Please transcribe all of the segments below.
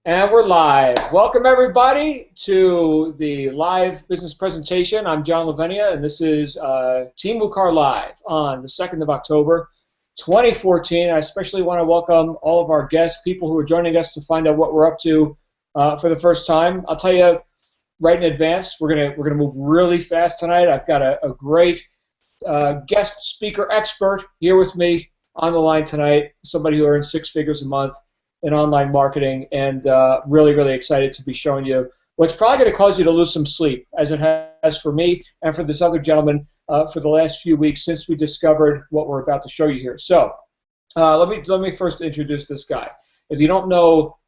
And we're live. Welcome, everybody, to the live business presentation. I'm John Lavenia, and this is Team WUKAR Live on the 2nd of October, 2014. I especially want to welcome all of our guests, people who are joining us to find out what we're up to for the first time. I'll tell you right in advance, we're gonna move really fast tonight. I've got a great guest speaker expert here with me on the line tonight, somebody who earns six figures a month in online marketing, and really excited to be showing you what's probably going to cause you to lose some sleep, as it has for me and for this other gentleman for the last few weeks since we discovered what we're about to show you here. So let me first introduce this guy. If you don't know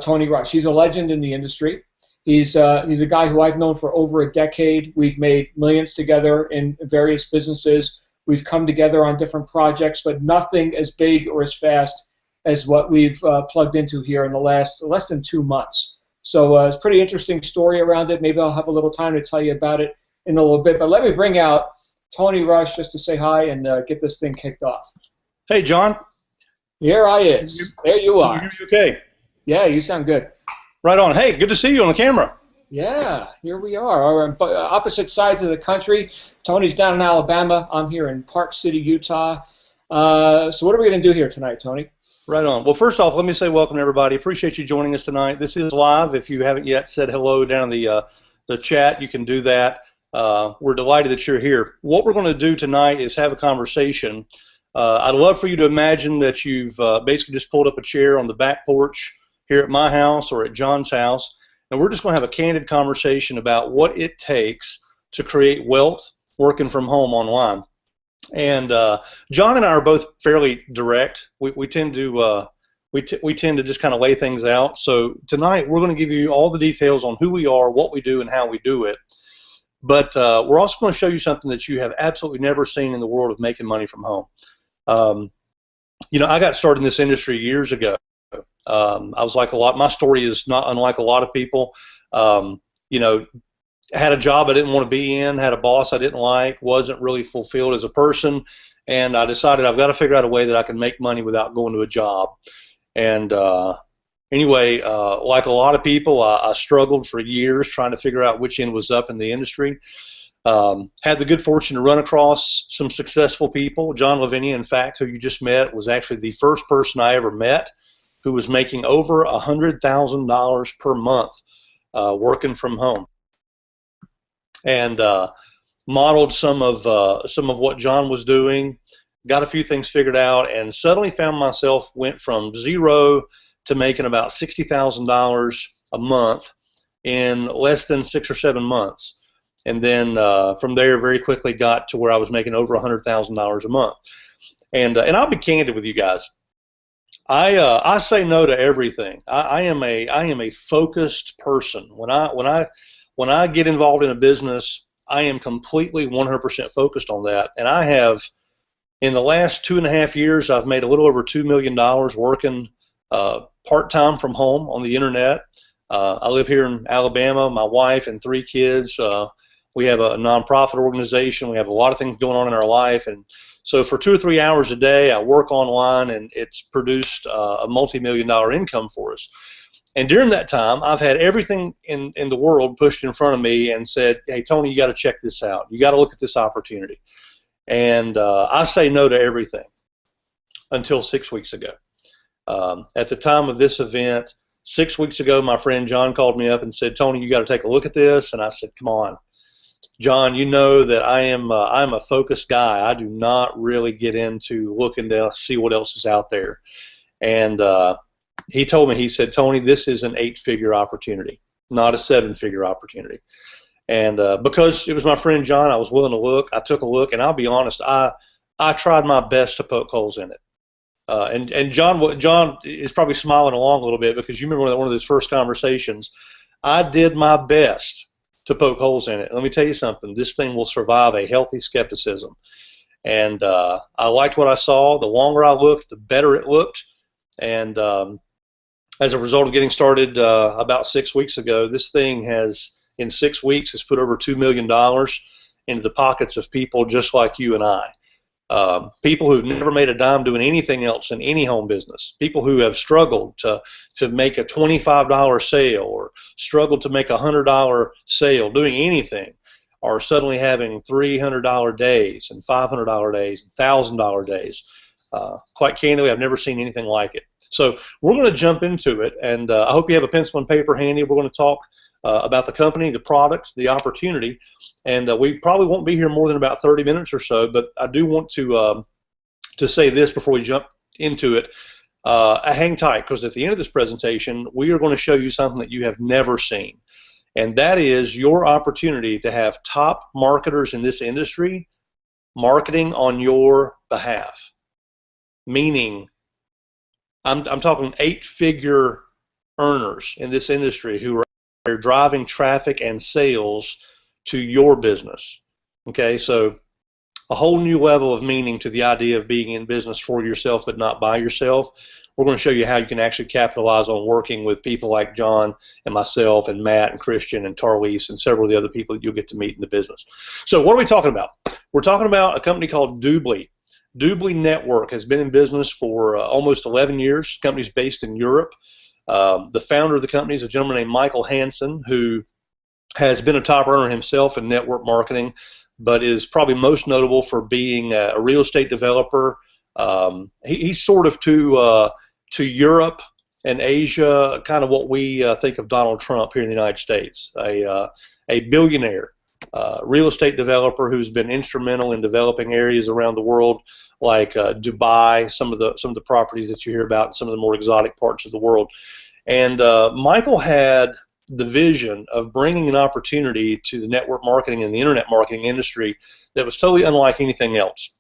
Tony Rush, he's a legend in the industry. He's a guy who I've known for over a decade. We've made millions together in various businesses. We've come together on different projects, but nothing as big or as fast as what we've plugged into here in the less than 2 months. So it's a pretty interesting story around it. Maybe I'll have a little time to tell you about it in a little bit. But let me bring out Tony Rush just to say hi and get this thing kicked off. Hey, John. Here I is. There you are. Can you hear me okay? Yeah, you sound good. Right on. Hey, good to see you on the camera. Yeah, here we are. We're on opposite sides of the country. Tony's down in Alabama. I'm here in Park City, Utah. So what are we going to do here tonight, Tony? Right on. Well, first off, let me say welcome to everybody. Appreciate you joining us tonight. This is live. If you haven't yet said hello down in the chat, you can do that. We're delighted that you're here. What we're going to do tonight is have a conversation. I'd love for you to imagine that you've basically just pulled up a chair on the back porch here at my house or at John's house, and we're just going to have a candid conversation about what it takes to create wealth working from home online. And John and I are both fairly direct. We tend to just kind of lay things out. So tonight we're going to give you all the details on who we are, what we do, and how we do it. But we're also going to show you something that you have absolutely never seen in the world of making money from home. You know, I got started in this industry years ago. I was like my story is not unlike a lot of people. You know, had a job I didn't want to be in, had a boss I didn't like, wasn't really fulfilled as a person, and I decided I've got to figure out a way that I can make money without going to a job. And anyway, like a lot of people, I struggled for years trying to figure out which end was up in the industry. Had the good fortune to run across some successful people. John Lavenia, in fact, who you just met, was actually the first person I ever met who was making over $100,000 per month working from home. And modeled some of what John was doing, got a few things figured out, and suddenly found myself went from zero to making about $60,000 a month in less than 6 or 7 months. And then from there, very quickly got to where I was making over $100,000 a month. And I'll be candid with you guys. I say no to everything. I am a focused person. When I get involved in a business, I am completely 100% focused on that. And I have, in the last 2.5 years, I've made a little over $2 million working part-time from home on the internet. I live here in Alabama, my wife and 3 kids. We have a nonprofit organization. We have a lot of things going on in our life. And so for 2 or 3 hours a day, I work online, and it's produced a multi-million-dollar income for us. And during that time, I've had everything in the world pushed in front of me and said, hey, Tony, you got to check this out. You got to look at this opportunity. And I say no to everything until 6 weeks ago. At the time of this event, 6 weeks ago, my friend John called me up and said, Tony, you got to take a look at this. And I said, come on, John, you know that I'm a focused guy. I do not really get into looking to see what else is out there. And he told me, he said, Tony, this is an 8-figure opportunity, not a 7-figure opportunity. And because it was my friend John, I was willing to look. I took a look, and I'll be honest, I tried my best to poke holes in it. And John is probably smiling along a little bit, because you remember one of those first conversations. I did my best to poke holes in it. Let me tell you something. This thing will survive a healthy skepticism. And I liked what I saw. The longer I looked, the better it looked. And as a result of getting started about 6 weeks ago, this thing has, in 6 weeks, has put over $2 million into the pockets of people just like you and I. People who've never made a dime doing anything else in any home business, people who have struggled to make a $25 sale or struggled to make a $100 sale doing anything, are suddenly having $300 days and $500 days and $1,000 days. Quite candidly, I've never seen anything like it. So we're going to jump into it, and I hope you have a pencil and paper handy. We're going to talk about the company, the product, the opportunity, and we probably won't be here more than about 30 minutes or so, but I do want to say this before we jump into it. Hang tight, because at the end of this presentation, we are going to show you something that you have never seen, and that is your opportunity to have top marketers in this industry marketing on your behalf. Meaning, I'm talking 8-figure earners in this industry who are driving traffic and sales to your business. Okay, so a whole new level of meaning to the idea of being in business for yourself but not by yourself. We're going to show you how you can actually capitalize on working with people like John and myself and Matt and Christian and Tarlise and several of the other people that you'll get to meet in the business. So what are we talking about? We're talking about a company called Doobly. Doobly Network has been in business for almost 11 years. The company's based in Europe. The founder of the company is a gentleman named Michael Hansen, who has been a top earner himself in network marketing, but is probably most notable for being a real estate developer. He's sort of to Europe and Asia, kind of what we think of Donald Trump here in the United States, a billionaire. Real estate developer who's been instrumental in developing areas around the world, like Dubai, some of the properties that you hear about in some of the more exotic parts of the world. And Michael had the vision of bringing an opportunity to the network marketing and the internet marketing industry that was totally unlike anything else.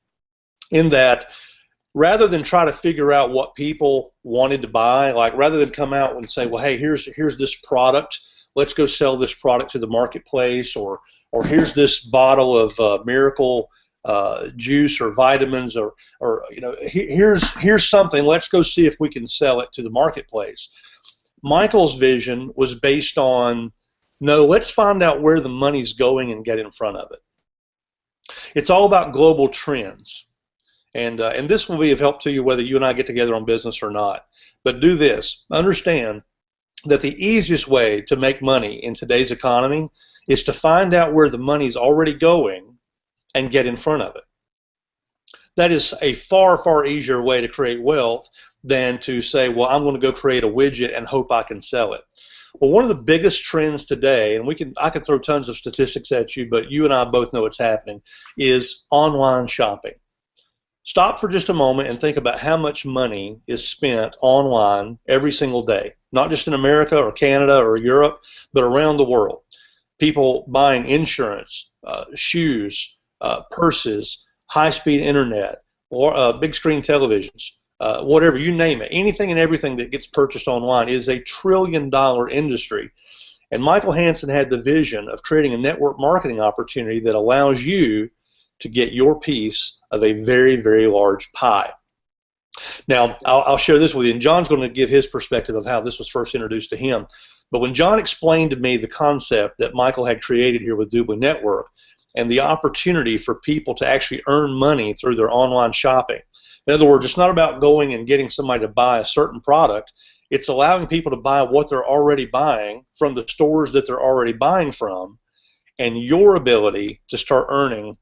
In that, rather than try to figure out what people wanted to buy, like rather than come out and say, well, hey, here's this product, let's go sell this product to the marketplace, or here's this bottle of miracle juice or vitamins, or here's something, let's go see if we can sell it to the marketplace. Michael's vision was based on, no, let's find out where the money's going and get in front of it. It's all about global trends. And this will be of help to you whether you and I get together on business or not. But do this, understand that the easiest way to make money in today's economy is to find out where the money's already going and get in front of it. That is a far, far easier way to create wealth than to say, well, I'm going to go create a widget and hope I can sell it. Well, one of the biggest trends today, and I could throw tons of statistics at you, but you and I both know it's happening, is online shopping. Stop for just a moment and think about how much money is spent online every single day, not just in America or Canada or Europe, but around the world. People buying insurance, shoes, purses, high-speed internet, or big screen televisions, whatever, you name it. Anything and everything that gets purchased online is a trillion-dollar industry. And Michael Hansen had the vision of creating a network marketing opportunity that allows you to get your piece of a very, very large pie. Now, I'll share this with you, and John's going to give his perspective of how this was first introduced to him. But when John explained to me the concept that Michael had created here with Doobly Network and the opportunity for people to actually earn money through their online shopping, in other words, it's not about going and getting somebody to buy a certain product. It's allowing people to buy what they're already buying from the stores that they're already buying from, and your ability to start earning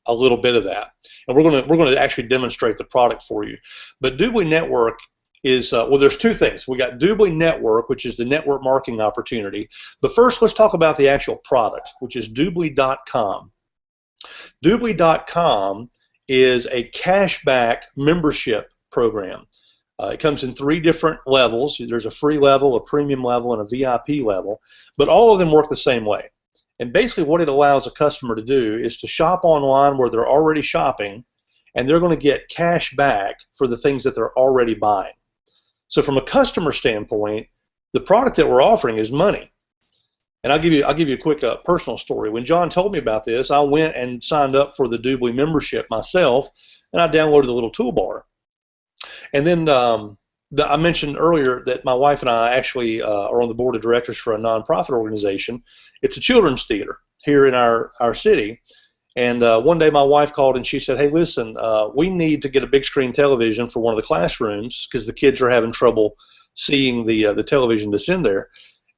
a little bit of that. And we're going to actually demonstrate the product for you. But Doobly Network is, well, there's two things. We got Doobly Network, which is the network marketing opportunity. But first, let's talk about the actual product, which is Doobly.com. Doobly.com is a cashback membership program. It comes in 3 different levels. There's a free level, a premium level, and a VIP level, but all of them work the same way. And basically what it allows a customer to do is to shop online where they're already shopping, and they're going to get cash back for the things that they're already buying. So from a customer standpoint, the product that we're offering is money. And I'll give you a quick personal story. When John told me about this, I went and signed up for the Doobly membership myself, and I downloaded the little toolbar. And then I mentioned earlier that my wife and I actually are on the board of directors for a nonprofit organization. It's a children's theater here in our city. And one day my wife called and she said, hey, listen, we need to get a big screen television for one of the classrooms because the kids are having trouble seeing the television that's in there.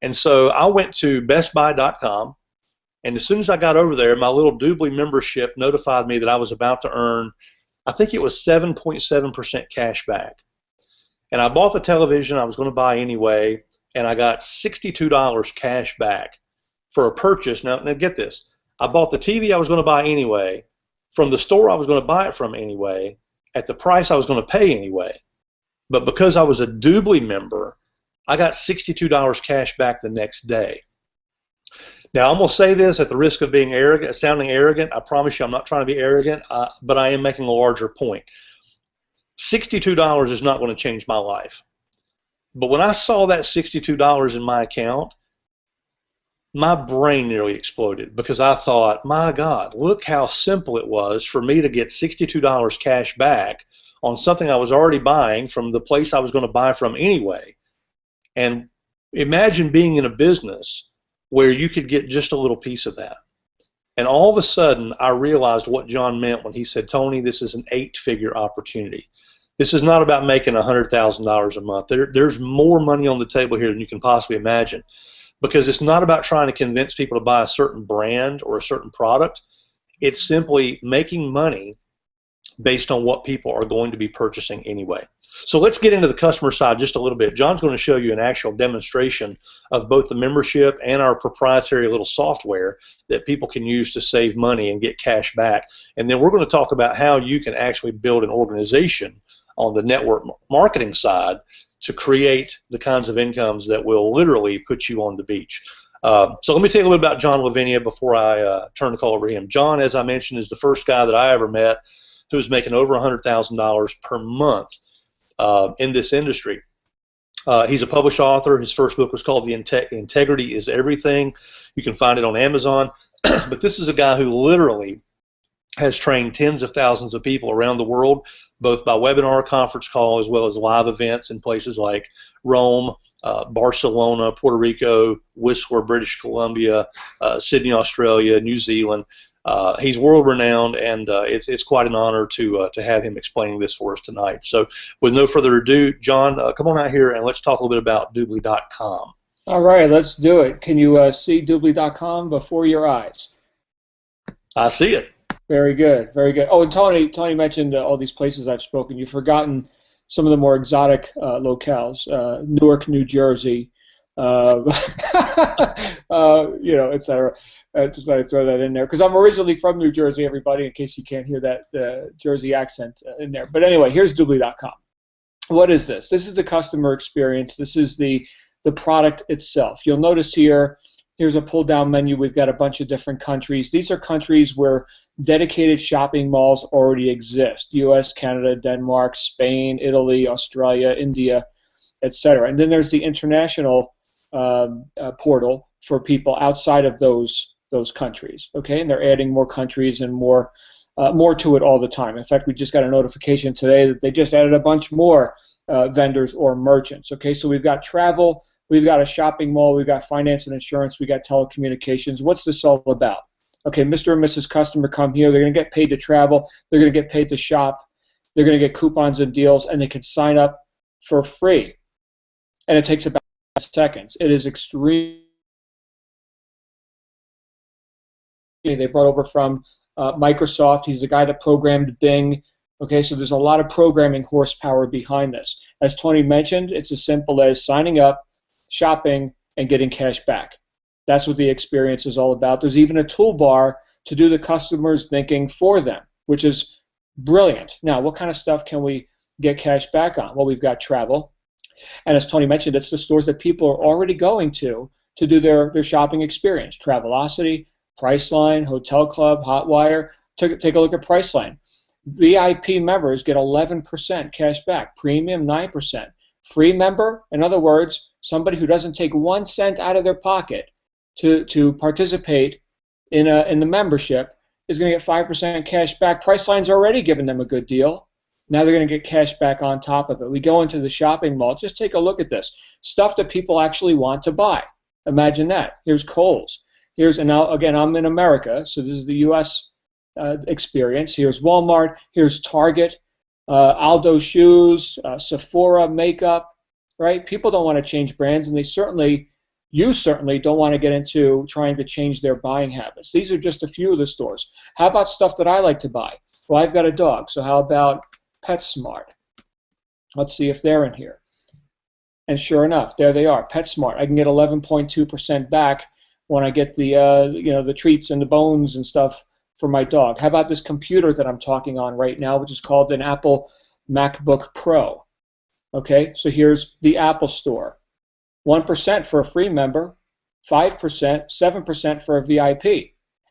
And so I went to bestbuy.com, and as soon as I got over there, my little Doobly membership notified me that I was about to earn, I think it was 7.7% cash back. And I bought the television I was going to buy anyway, and I got $62 cash back for a purchase. Now get this. I bought the TV I was going to buy anyway, from the store I was going to buy it from anyway, at the price I was going to pay anyway. But because I was a Doobly member, I got $62 cash back the next day. Now, I'm going to say this at the risk of being arrogant, sounding arrogant. I promise you I'm not trying to be arrogant, but I am making a larger point. $62 is not going to change my life. But when I saw that $62 in my account, my brain nearly exploded because I thought, my God, look how simple it was for me to get $62 cash back on something I was already buying from the place I was going to buy from anyway. And imagine being in a business where you could get just a little piece of that. And all of a sudden, I realized what John meant when he said, Tony, this is an 8-figure opportunity. This is not about making $100,000 a month. There's more money on the table here than you can possibly imagine, because it's not about trying to convince people to buy a certain brand or a certain product. It's simply making money based on what people are going to be purchasing anyway. So let's get into the customer side just a little bit. John's going to show you an actual demonstration of both the membership and our proprietary little software that people can use to save money and get cash back. And then we're going to talk about how you can actually build an organization on the network marketing side to create the kinds of incomes that will literally put you on the beach. So let me tell you a little about John Lavinia before I turn the call over to him. John, as I mentioned, is the first guy that I ever met who was making over $100,000 per month in this industry. He's a published author. His first book was called Integrity is Everything. You can find it on Amazon. But this is a guy who literally has trained tens of thousands of people around the world, both by webinar, conference call, as well as live events in places like Rome, Barcelona, Puerto Rico, Whistler, British Columbia, Sydney, Australia, New Zealand. He's world-renowned, and it's quite an honor to have him explaining this for us tonight. So with no further ado, John, come on out here and let's talk a little bit about Doobly.com. All right, let's do it. Can you see Doobly.com before your eyes? I see it. Very good, very good. Oh, and Tony mentioned all these places I've spoken. You've forgotten some of the more exotic locales, Newark, New Jersey, you know, etc. Just thought I'd throw that in there because I'm originally from New Jersey, everybody, in case you can't hear that Jersey accent in there. But anyway, here's Doobly.com. What is this? This is the customer experience. This is the product itself. You'll notice here, here's a pull-down menu. We've got a bunch of different countries. These are countries where dedicated shopping malls already exist. U.S., Canada, Denmark, Spain, Italy, Australia, India, etc. And then there's the international portal for people outside of those countries. Okay, and they're adding more countries and more to it all the time. In fact, we just got a notification today that they just added a bunch more vendors or merchants. Okay, so we've got travel, we've got a shopping mall, we've got finance and insurance, we've got telecommunications. What's this all about? Okay, Mr. and Mrs. Customer come here, they're going to get paid to travel, they're going to get paid to shop, they're going to get coupons and deals, and they can sign up for free. And it takes about seconds. It is extreme. They brought over from Microsoft. He's the guy that programmed Bing. Okay, so there's a lot of programming horsepower behind this. As Tony mentioned, it's as simple as signing up, shopping, and getting cash back. That's what the experience is all about. There's even a toolbar to do the customer's thinking for them, which is brilliant. Now, what kind of stuff can we get cash back on? Well, we've got travel. And as Tony mentioned, it's the stores that people are already going to do their shopping experience. Travelocity, Priceline, Hotel Club, Hotwire. Take a look at Priceline. VIP members get 11% cash back. Premium, 9%. Free member, in other words, somebody who doesn't take 1 cent out of their pocket to participate in the membership is going to get 5% cash back. Priceline's already given them a good deal. Now they're going to get cash back on top of it. We go into the shopping mall. Just take a look at this. Stuff that people actually want to buy. Imagine that. Here's Kohl's. And now, again, I'm in America, so this is the U.S. experience. Here's Walmart. Here's Target, Aldo shoes, Sephora makeup. Right? People don't want to change brands, and you certainly don't want to get into trying to change their buying habits. These are just a few of the stores. How about stuff that I like to buy? Well, I've got a dog, so how about PetSmart? Let's see if they're in here. And sure enough, there they are, PetSmart. I can get 11.2% back when I get the the treats and the bones and stuff for my dog. How about this computer that I'm talking on right now, which is called an Apple MacBook Pro? Okay, so here's the Apple Store. 1% for a free member, 5%, 7% for a VIP.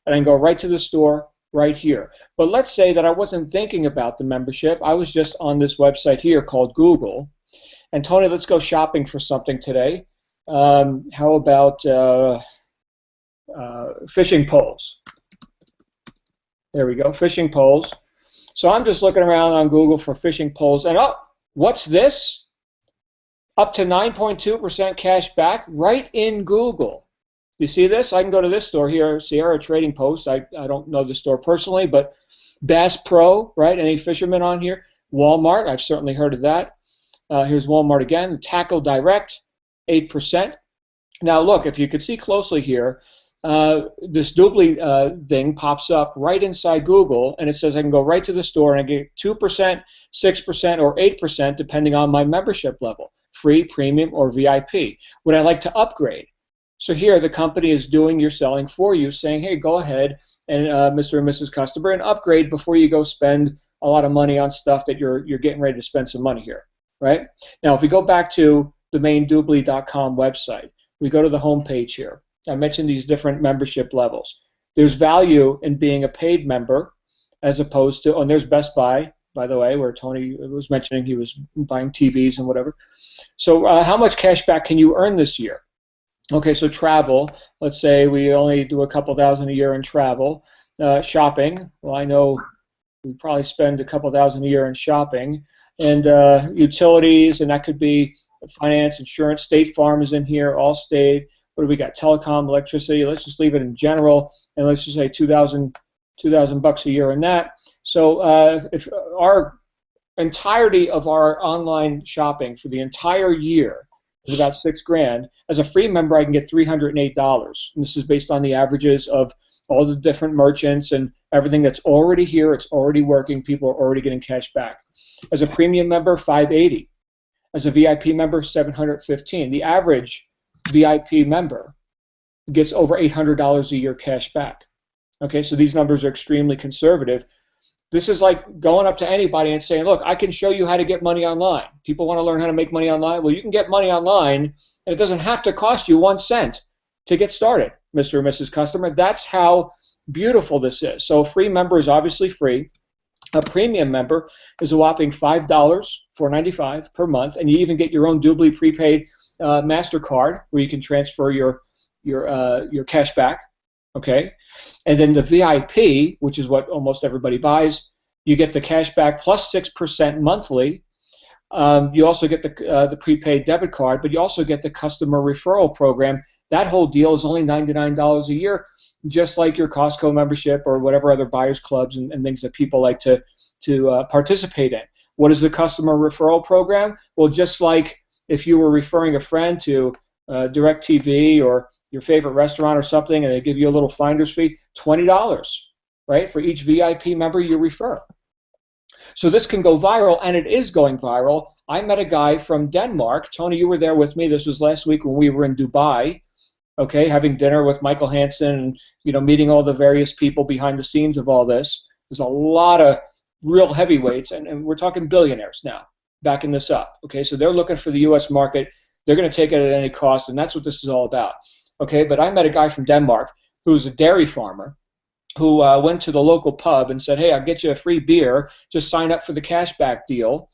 And I can go right to the store right here. But let's say that I wasn't thinking about the membership. I was just on this website here called Google. And Tony, let's go shopping for something today. How about fishing poles? There we go, fishing poles. So I'm just looking around on Google for fishing poles, and oh, what's this? Up to 9.2% cash back right in Google. You see this? I can go to this store here, Sierra Trading Post. I don't know the store personally, but Bass Pro, right? Any fishermen on here? Walmart, I've certainly heard of that. Here's Walmart again. Tackle Direct, 8%. Now look, if you could see closely here, this doobly thing pops up right inside Google, and it says I can go right to the store and I get 2%, 6%, or 8% depending on my membership level, free, premium, or VIP. Would I like to upgrade? So here the company is doing your selling for you, saying, hey, go ahead and Mr. and Mrs. Customer, and upgrade before you go spend a lot of money on stuff that you're getting ready to spend some money here, right? Now if we go back to the main doobly.com website, we go to the home page here. I mentioned these different membership levels. There's value in being a paid member as opposed to, and there's Best Buy, by the way, where Tony was mentioning he was buying TVs and whatever. So how much cash back can you earn this year? Okay, so travel, let's say we only do a couple thousand a year in travel. Shopping, well, I know we probably spend a couple thousand a year in shopping. And utilities, and that could be finance, insurance. State Farm is in here, Allstate. What do we got? Telecom, electricity. Let's just leave it in general, and let's just say $2,000 bucks a year in that. So if our entirety of our online shopping for the entire year is about $6,000, as a free member I can get $308. And this is based on the averages of all the different merchants and everything that's already here. It's already working. People are already getting cash back. As a premium member, $580. As a VIP member, $715. The average VIP member gets over $800 a year cash back. Okay, so these numbers are extremely conservative. This is like going up to anybody and saying, look, I can show you how to get money online. People want to learn how to make money online. Well, you can get money online, and it doesn't have to cost you 1 cent to get started, Mr. or Mrs. Customer. That's how beautiful this is. So a free member is obviously free. A premium member is a whopping $5, $4.95 per month, and you even get your own Doobly prepaid MasterCard where you can transfer your cash back. Okay, and then the VIP, which is what almost everybody buys, you get the cash back plus 6% monthly. You also get the prepaid debit card, but you also get the customer referral program. That whole deal is only $99 a year, just like your Costco membership or whatever other buyers clubs and things that people like to participate in. What is the customer referral program? Well, just like if you were referring a friend to DirecTV or your favorite restaurant or something, and they give you a little finder's fee, $20, right, for each VIP member you refer. So this can go viral, and it is going viral. I met a guy from Denmark. Tony, you were there with me. This was last week when we were in Dubai, okay, having dinner with Michael Hansen and meeting all the various people behind the scenes of all this. There's a lot of real heavyweights, and we're talking billionaires now backing this up. Okay, so they're looking for the U.S. market. They're going to take it at any cost, and that's what this is all about. Okay, but I met a guy from Denmark who's a dairy farmer who went to the local pub and said, hey, I'll get you a free beer. Just sign up for the cashback deal,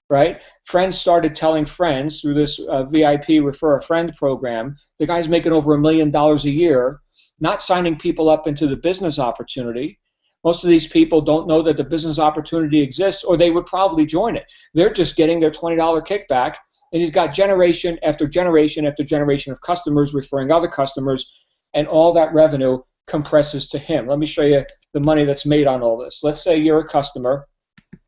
right? Friends started telling friends through this VIP Refer a Friend program. The guy's making over $1 million a year, not signing people up into the business opportunity. Most of these people don't know that the business opportunity exists, or they would probably join it. They're just getting their $20 kickback, and he's got generation after generation after generation of customers referring other customers, and all that revenue compresses to him. Let me show you the money that's made on all this. Let's say you're a customer,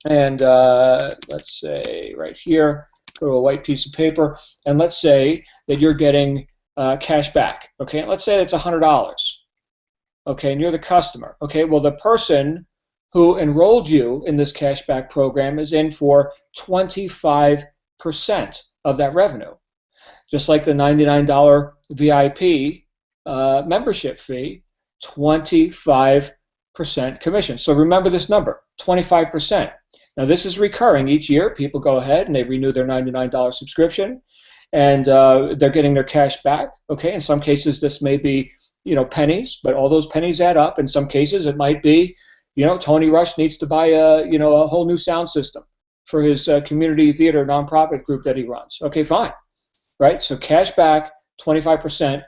and let's say right here, go to a white piece of paper, and let's say that you're getting cash back. Okay, and let's say it's $100. Okay, and you're the customer. Okay, well, the person who enrolled you in this cashback program is in for 25% of that revenue. Just like the $99 VIP membership fee, 25% commission. So remember this number, 25%. Now this is recurring each year. People go ahead and they renew their $99 subscription, and they're getting their cash back. Okay, in some cases this may be, pennies, but all those pennies add up. In some cases it might be, Tony Rush needs to buy a whole new sound system for his community theater nonprofit group that he runs. Okay, fine, right? So cash back, 25%.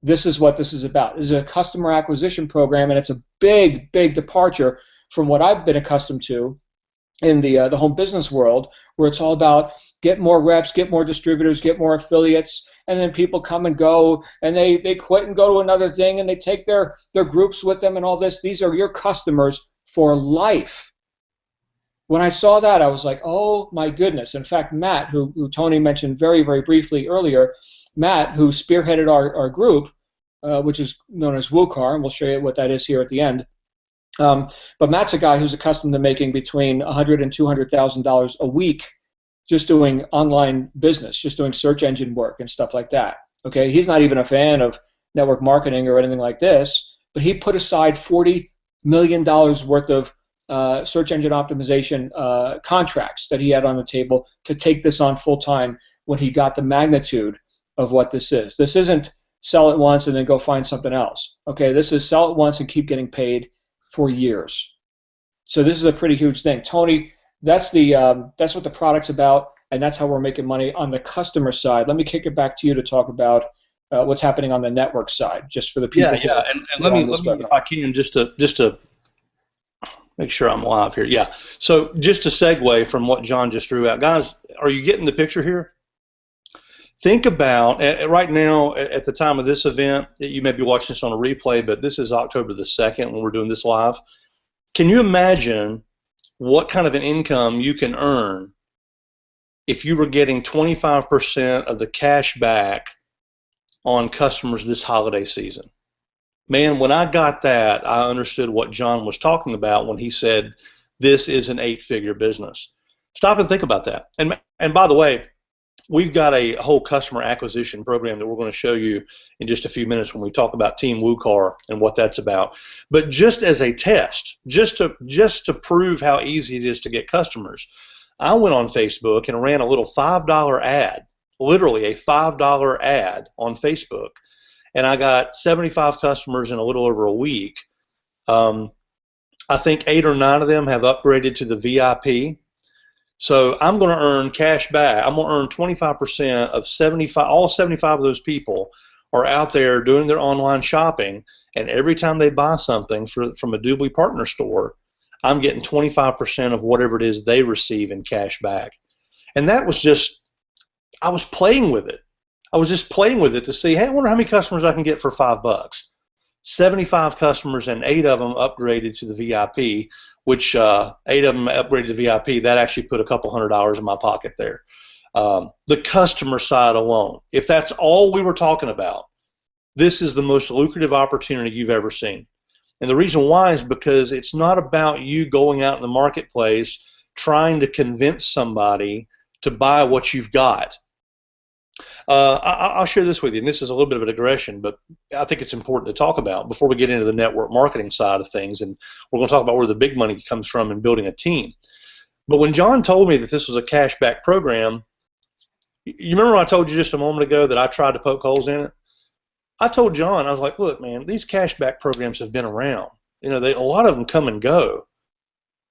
This is what this is about. This is a customer acquisition program, and it's a big, big departure from what I've been accustomed to in the home business world, where it's all about get more reps, get more distributors, get more affiliates, and then people come and go, and they quit and go to another thing, and they take their groups with them and all this. These are your customers for life. When I saw that, I was like, oh my goodness. In fact, Matt, who Tony mentioned very, very briefly earlier, Matt, who spearheaded our group, which is known as WUKAR, and we'll show you what that is here at the end. But Matt's a guy who's accustomed to making between $100,000 and $200,000 a week just doing online business, just doing search engine work and stuff like that. Okay, he's not even a fan of network marketing or anything like this, but he put aside $40 million worth of search engine optimization contracts that he had on the table to take this on full time when he got the magnitude of what this is. This isn't sell it once and then go find something else. Okay, this is sell it once and keep getting paid for years. So this is a pretty huge thing. Tony, that's what the product's about, and that's how we're making money on the customer side. Let me kick it back to you to talk about what's happening on the network side, just for the people. Yeah. And let me, if I can, just to make sure I'm live here. Yeah. So just to segue from what John just drew out, guys, are you getting the picture here? Think about, right now, at the time of this event, you may be watching this on a replay, but this is October the 2nd when we're doing this live. Can you imagine what kind of an income you can earn if you were getting 25% of the cash back on customers this holiday season? Man, when I got that, I understood what John was talking about when he said this is an 8-figure business. Stop and think about that. And by the way, we've got a whole customer acquisition program that we're going to show you in just a few minutes when we talk about Team WUKAR and what that's about. But just as a test, just to prove how easy it is to get customers, I went on Facebook and ran a little $5 ad, literally a $5 ad on Facebook, and I got 75 customers in a little over a week. I think 8 or 9 of them have upgraded to the VIP. So I'm going to earn cash back. I'm going to earn 25% of 75. All 75 of those people are out there doing their online shopping, and every time they buy something from a Doobly partner store, I'm getting 25% of whatever it is they receive in cash back. And that was just, I was playing with it. I was just playing with it to see, hey, I wonder how many customers I can get for $5. 75 customers, and 8 of them upgraded to the VIP, which 8 of them upgraded to VIP. That actually put a couple $100 in my pocket there. The customer side alone, if that's all we were talking about, this is the most lucrative opportunity you've ever seen. And the reason why is because it's not about you going out in the marketplace trying to convince somebody to buy what you've got. I'll share this with you, and this is a little bit of a digression, but I think it's important to talk about before we get into the network marketing side of things, and we're going to talk about where the big money comes from in building a team. But when John told me that this was a cashback program, you remember I told you just a moment ago that I tried to poke holes in it? I told John, I was like, look, man, these cashback programs have been around. You know, a lot of them come and go,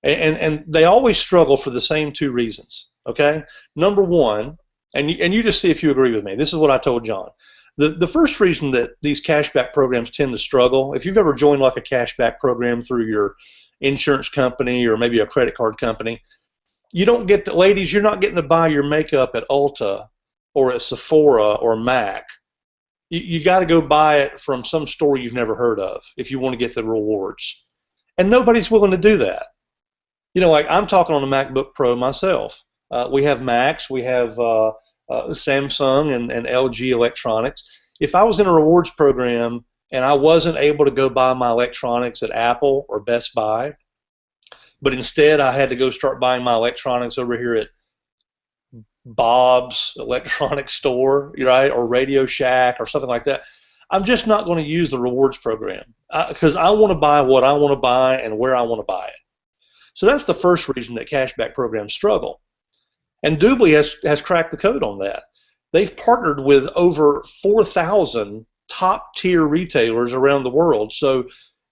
and they always struggle for the same 2 reasons, okay? Number one, and you just see if you agree with me. This is what I told John. The first reason that these cashback programs tend to struggle, if you've ever joined like a cashback program through your insurance company or maybe a credit card company, you don't get to, ladies, you're not getting to buy your makeup at Ulta or at Sephora or MAC. you got to go buy it from some store you've never heard of if you want to get the rewards. And nobody's willing to do that. Like I'm talking on a MacBook Pro myself. We have Macs, we have Samsung and LG electronics. If I was in a rewards program and I wasn't able to go buy my electronics at Apple or Best Buy, but instead I had to go start buying my electronics over here at Bob's electronics store, right, or Radio Shack or something like that, I'm just not going to use the rewards program because I want to buy what I want to buy and where I want to buy it. So that's the first reason that cashback programs struggle. And Doobly has cracked the code on that. They've partnered with over 4,000 top-tier retailers around the world, so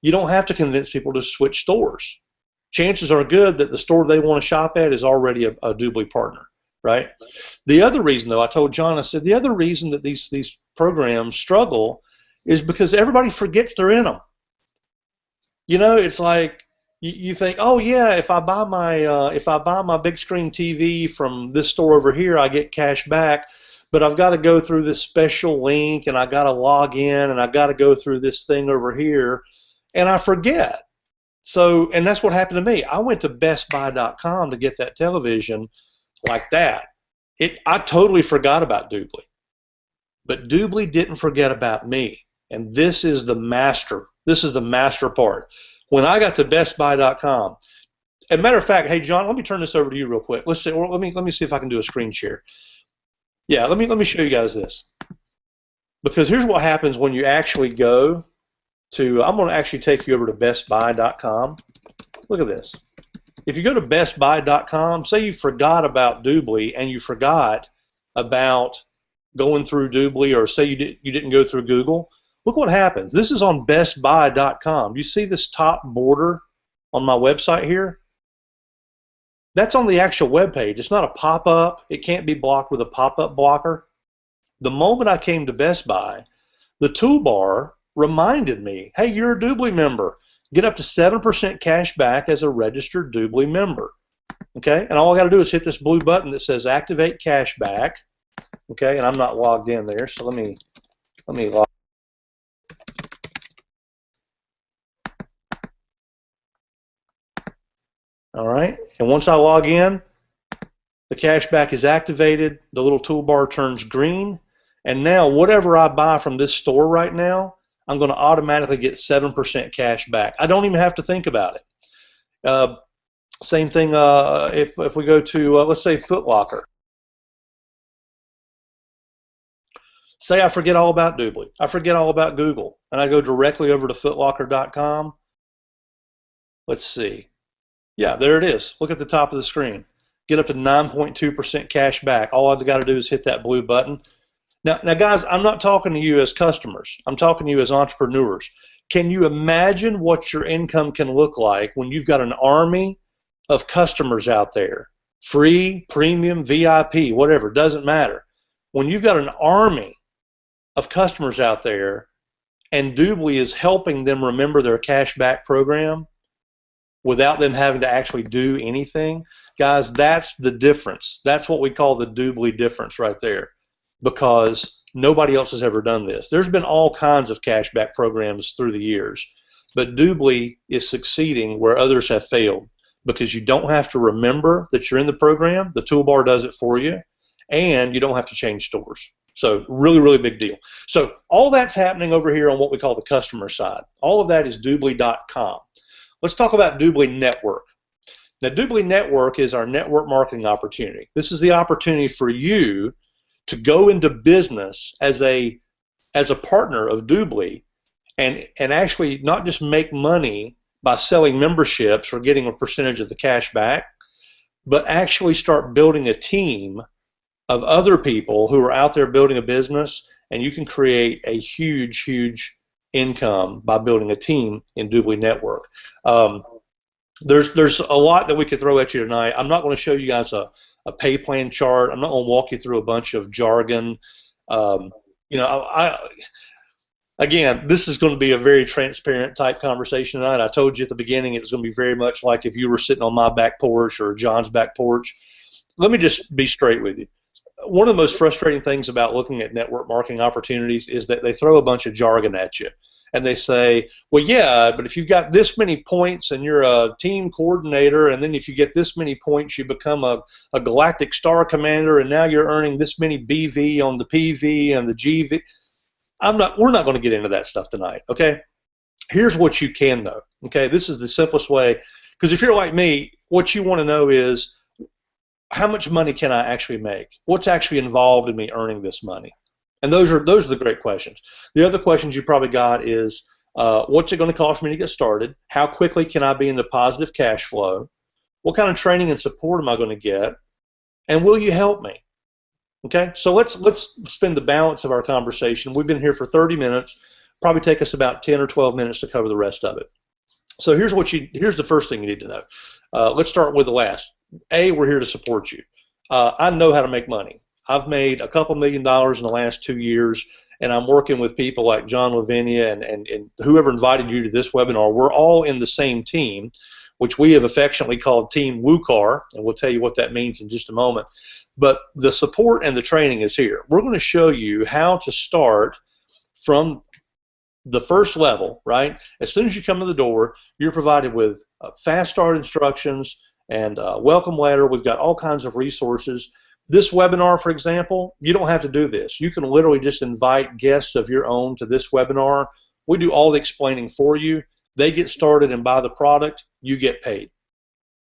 you don't have to convince people to switch stores. Chances are good that the store they want to shop at is already a Doobly partner, right? The other reason, though, I told John, I said, the other reason that these programs struggle is because everybody forgets they're in them. It's like you think, oh yeah, if I buy my big screen TV from this store over here, I get cash back, but I've got to go through this special link and I got to log in and I got to go through this thing over here, and I forget. So, and that's what happened to me. I went to BestBuy.com to get that television like that. I totally forgot about Doobly, but Doobly didn't forget about me, and this is the master. This is the master part. When I got to BestBuy.com, as a matter of fact, hey John, let me turn this over to you real quick. Let me see if I can do a screen share. Yeah, let me show you guys this, because here's what happens when you actually go to. I'm going to actually take you over to BestBuy.com. Look at this. If you go to BestBuy.com, say you forgot about Doobly and you forgot about going through Doobly, or say you didn't go through Google. Look what happens. This is on BestBuy.com. You see this top border on my website here? That's on the actual web page. It's not a pop-up. It can't be blocked with a pop-up blocker. The moment I came to Best Buy, the toolbar reminded me, hey, you're a Doobly member. Get up to 7% cash back as a registered Doobly member. Okay, and all I got to do is hit this blue button that says Activate Cash Back. Okay, and I'm not logged in there, so let me log. All right, and once I log in, the cashback is activated, the little toolbar turns green, and now whatever I buy from this store right now, I'm going to automatically get 7% cash back. I don't even have to think about it. Same thing if we go to, let's say, Foot Locker. Say I forget all about Doobly, I forget all about Google, and I go directly over to footlocker.com. Let's see. Yeah, there it is. Look at the top of the screen. Get up to 9.2% cash back. All I've got to do is hit that blue button. Now, guys, I'm not talking to you as customers. I'm talking to you as entrepreneurs. Can you imagine what your income can look like when you've got an army of customers out there? Free, premium, VIP, whatever, doesn't matter. When you've got an army of customers out there and Doobly is helping them remember their cashback program without them having to actually do anything, guys, that's the difference. That's what we call the Doobly difference right there, because nobody else has ever done this. There's been all kinds of cashback programs through the years, but Doobly is succeeding where others have failed, because you don't have to remember that you're in the program. The toolbar does it for you, and you don't have to change stores. So really, really big deal. So all that's happening over here on what we call the customer side. All of that is Doobly.com. Let's talk about Doobly Network. Now, Doobly Network is our network marketing opportunity. This is the opportunity for you to go into business as a partner of Doobly and actually not just make money by selling memberships or getting a percentage of the cash back, but actually start building a team of other people who are out there building a business, and you can create a huge, huge income by building a team in Doobly Network. There's a lot that we could throw at you tonight. I'm not going to show you guys a pay plan chart. I'm not going to walk you through a bunch of jargon. Again, this is going to be a very transparent type conversation tonight. I told you at the beginning it was going to be very much like if you were sitting on my back porch or John's back porch. Let me just be straight with you. one of the most frustrating things about looking at network marketing opportunities is that they throw a bunch of jargon at you. And they say, well, yeah, but if you've got this many points and you're a team coordinator, and then if you get this many points, you become a galactic star commander, and now you're earning this many BV on the PV and the GV. We're not going to get into that stuff tonight, okay? Here's what you can know, okay? This is the simplest way, because if you're like me, what you want to know is, how much money can I actually make? What's actually involved in me earning this money? And those are the great questions. The other questions you probably got is, what's it going to cost me to get started? How quickly can I be into positive cash flow? What kind of training and support am I going to get? And will you help me? Okay, so let's spend the balance of our conversation. We've been here for 30 minutes. Probably take us about 10 or 12 minutes to cover the rest of it. So here's the first thing you need to know. Let's start with the last. A, we're here to support you. I know how to make money. I've made a couple $1 million in the last 2 years, and I'm working with people like John Lavinia and whoever invited you to this webinar. We're all in the same team, which we have affectionately called Team WUKAR, and we'll tell you what that means in just a moment. But the support and the training is here. We're going to show you how to start from the first level, right? As soon as you come in the door, you're provided with fast start instructions and a welcome letter. We've got all kinds of resources. This webinar, for example, you don't have to do this. You can literally just invite guests of your own to this webinar. We do all the explaining for you. They get started and buy the product. You get paid.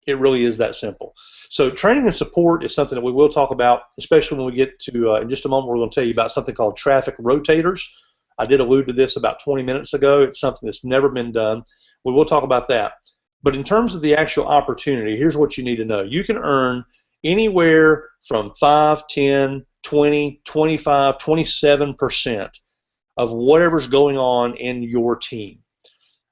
It really is that simple. So training and support is something that we will talk about, especially when we get to, in just a moment, we're going to tell you about something called traffic rotators. I did allude to this about 20 minutes ago. It's something that's never been done. We will talk about that. But in terms of the actual opportunity, here's what you need to know. You can earn anywhere from 5, 10, 20, 25, 27% of whatever's going on in your team.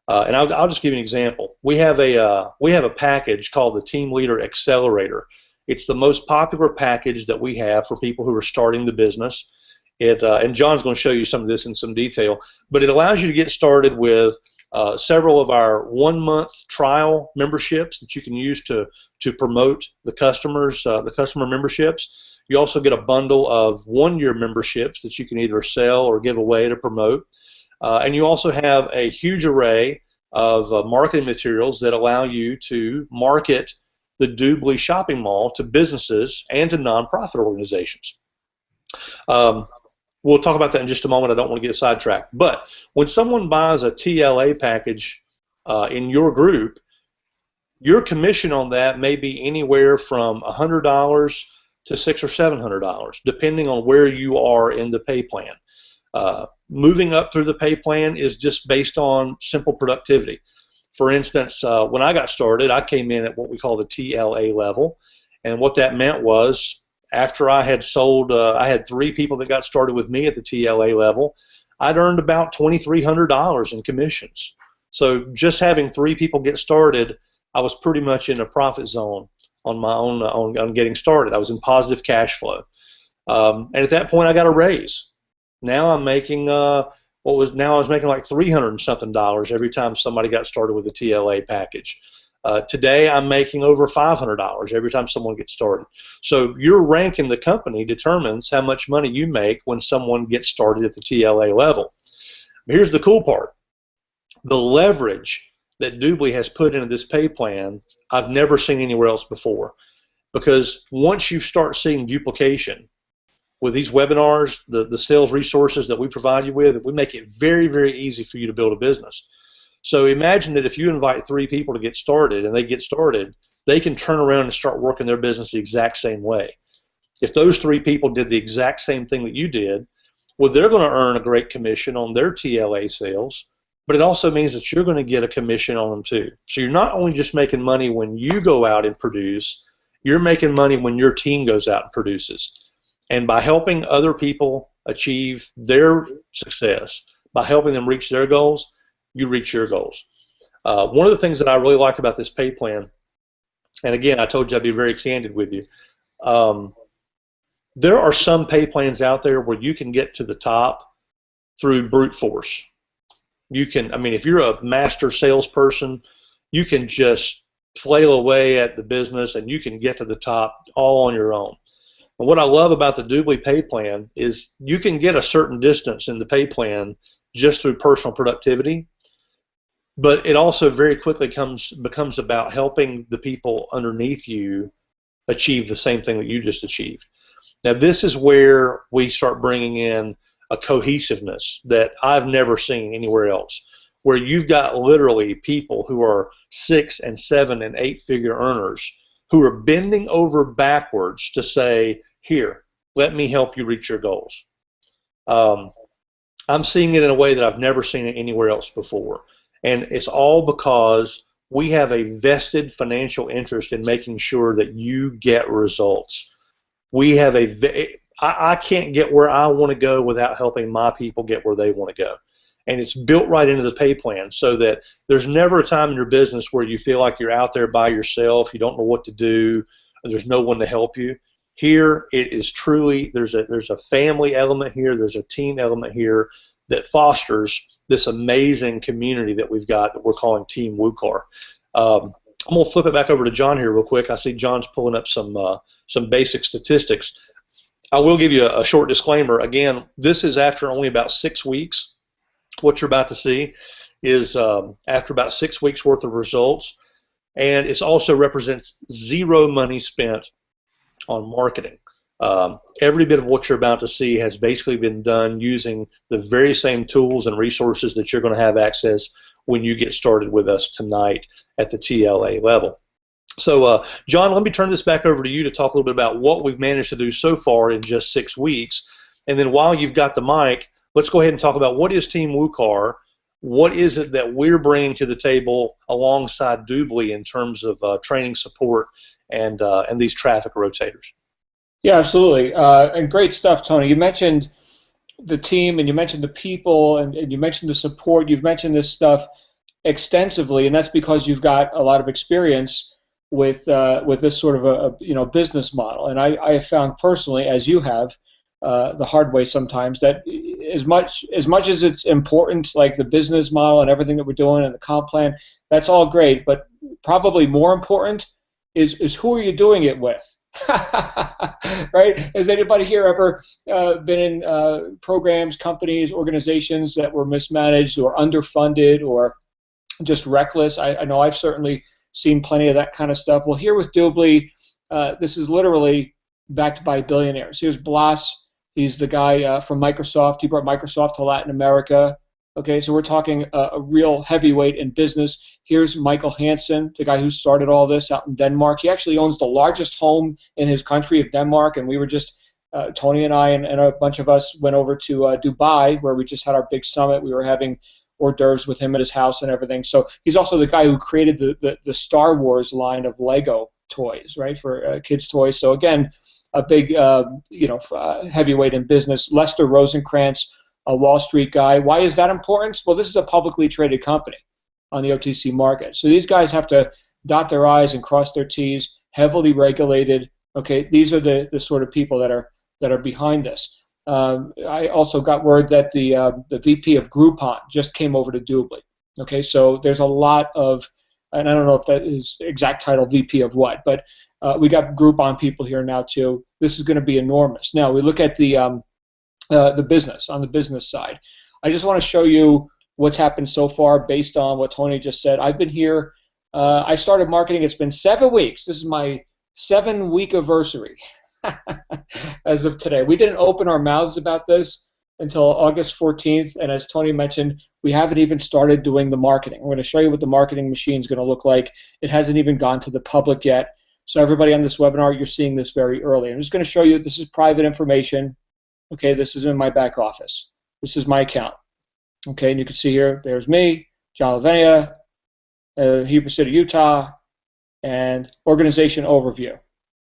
And I'll just give you an example. We have a package called the Team Leader Accelerator. It's the most popular package that we have for people who are starting the business. And John's going to show you some of this in some detail. But it allows you to get started with several of our 1-month trial memberships that you can use to promote the customers, the customer memberships. You also get a bundle of 1-year memberships that you can either sell or give away to promote. And you also have a huge array of marketing materials that allow you to market the Doobly shopping mall to businesses and to nonprofit organizations. We'll talk about that in just a moment. I don't want to get sidetracked. But when someone buys a TLA package in your group, your commission on that may be anywhere from $100 to $600 or $700, depending on where you are in the pay plan. Moving up through the pay plan is just based on simple productivity. For instance, when I got started, I came in at what we call the TLA level, and what that meant was, after I had sold, I had 3 people that got started with me at the TLA level, I'd earned about $2,300 in commissions. So just having 3 people get started, I was pretty much in a profit zone on my own, on getting started. I was in positive cash flow. And at that point, I got a raise. Now I'm making, I was making like $300 and something every time somebody got started with a TLA package. Today I'm making over $500 every time someone gets started. So your rank in the company determines how much money you make when someone gets started at the TLA level. But here's the cool part. The leverage that Doobly has put into this pay plan, I've never seen anywhere else before. Because once you start seeing duplication with these webinars, the sales resources that we provide you with, we make it very, very easy for you to build a business. So imagine that if you invite 3 people to get started and they get started, they can turn around and start working their business the exact same way. If those 3 people did the exact same thing that you did, well, they're going to earn a great commission on their TLA sales, but it also means that you're going to get a commission on them too. So you're not only just making money when you go out and produce, you're making money when your team goes out and produces. And by helping other people achieve their success, by helping them reach their goals, you reach your goals. One of the things that I really like about this pay plan, and again, I told you I'd be very candid with you, there are some pay plans out there where you can get to the top through brute force. You can, I mean, if you're a master salesperson, you can just flail away at the business and you can get to the top all on your own. And what I love about the Doobly pay plan is you can get a certain distance in the pay plan just through personal productivity, but it also very quickly becomes about helping the people underneath you achieve the same thing that you just achieved. Now, this is where we start bringing in a cohesiveness that I've never seen anywhere else, where you've got literally people who are 6 and 7 and 8 figure earners who are bending over backwards to say, here, let me help you reach your goals. I'm seeing it in a way that I've never seen it anywhere else before. And it's all because we have a vested financial interest in making sure that you get results. We have I can't get where I want to go without helping my people get where they want to go. And it's built right into the pay plan so that there's never a time in your business where you feel like you're out there by yourself, you don't know what to do, there's no one to help you. Here, it is truly, there's a family element here, there's a team element here that fosters this amazing community that we've got that we're calling Team WUKAR. I'm going to flip it back over to John here real quick. I see John's pulling up some basic statistics. I will give you a short disclaimer. Again, this is after only about 6 weeks. What you're about to see is after about 6 weeks worth of results, and it also represents zero money spent on marketing. Every bit of what you're about to see has basically been done using the very same tools and resources that you're going to have access when you get started with us tonight at the TLA level. So, John, let me turn this back over to you to talk a little bit about what we've managed to do so far in just 6 weeks. And then while you've got the mic, let's go ahead and talk about what is Team WUKAR, what is it that we're bringing to the table alongside Doobly in terms of training support and these traffic rotators. Yeah, absolutely. And great stuff, Tony. You mentioned the team, and you mentioned the people, and you mentioned the support. You've mentioned this stuff extensively, and that's because you've got a lot of experience with this sort of a business model. And I have found personally, as you have, the hard way sometimes, that as much as it's important, like the business model and everything that we're doing and the comp plan, that's all great. But probably more important is who are you doing it with? Right? Has anybody here ever been in programs, companies, organizations that were mismanaged or underfunded or just reckless? I know I've certainly seen plenty of that kind of stuff. Well, here with Doobly, this is literally backed by billionaires. Here's Blas. He's the guy from Microsoft. He brought Microsoft to Latin America. Okay, so we're talking a real heavyweight in business. Here's Michael Hansen, the guy who started all this out in Denmark. He actually owns the largest home in his country of Denmark, and we were just, Tony and I and a bunch of us went over to Dubai, where we just had our big summit. We were having hors d'oeuvres with him at his house and everything. So he's also the guy who created the Star Wars line of Lego toys, right, for kids' toys. So again, a big, heavyweight in business. Lester Rosenkrantz, a Wall Street guy. Why is that important? Well, this is a publicly traded company on the OTC market. So these guys have to dot their I's and cross their T's, heavily regulated. Okay, these are the sort of people that are behind this. I also got word that the VP of Groupon just came over to Doobly. Okay, so there's a lot of, and I don't know if that is exact title VP of what, but we got Groupon people here now too. This is going to be enormous. Now we look at the business, on the business side. I just want to show you what's happened so far based on what Tony just said. I've been here. I started marketing. It's been 7 weeks. This is my 7-week anniversary as of today. We didn't open our mouths about this until August 14th, and as Tony mentioned, we haven't even started doing the marketing. I'm going to show you what the marketing machine is going to look like. It hasn't even gone to the public yet. So everybody on this webinar, you're seeing this very early. I'm just going to show you, this is private information. Okay, this is in my back office. This is my account. Okay, and you can see here, there's me, John Lavenia, Heber City, Utah, and organization overview.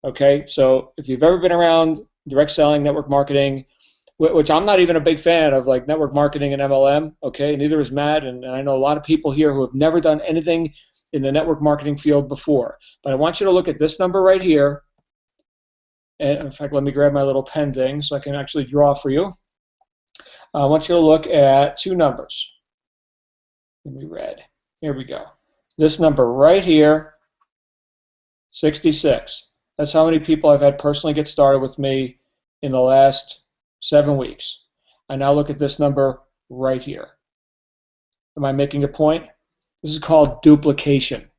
Okay, so if you've ever been around direct selling, network marketing, which I'm not even a big fan of, like network marketing and MLM, okay, neither is Matt, and I know a lot of people here who have never done anything in the network marketing field before. But I want you to look at this number right here. And in fact, let me grab my little pen thing so I can actually draw for you. I want you to look at 2 numbers. Let me read. Here we go. This number right here, 66. That's how many people I've had personally get started with me in the last 7 weeks. I now look at this number right here. Am I making a point? This is called duplication.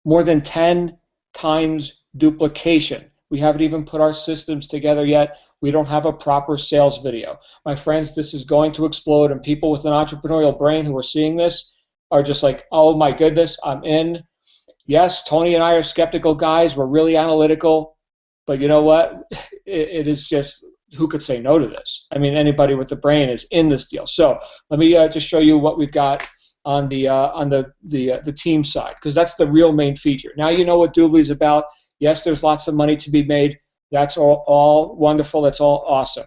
More than 10 times duplication. We haven't even put our systems together yet. We don't have a proper sales video. My friends, this is going to explode, and people with an entrepreneurial brain who are seeing this are just like, oh my goodness, I'm in. Yes, Tony and I are skeptical guys. We're really analytical. But you know what? It is just, who could say no to this? I mean, anybody with the brain is in this deal. So let me just show you what we've got on the team side, because that's the real main feature. Now you know what Doobly is about. Yes, there's lots of money to be made. That's all wonderful. That's all awesome.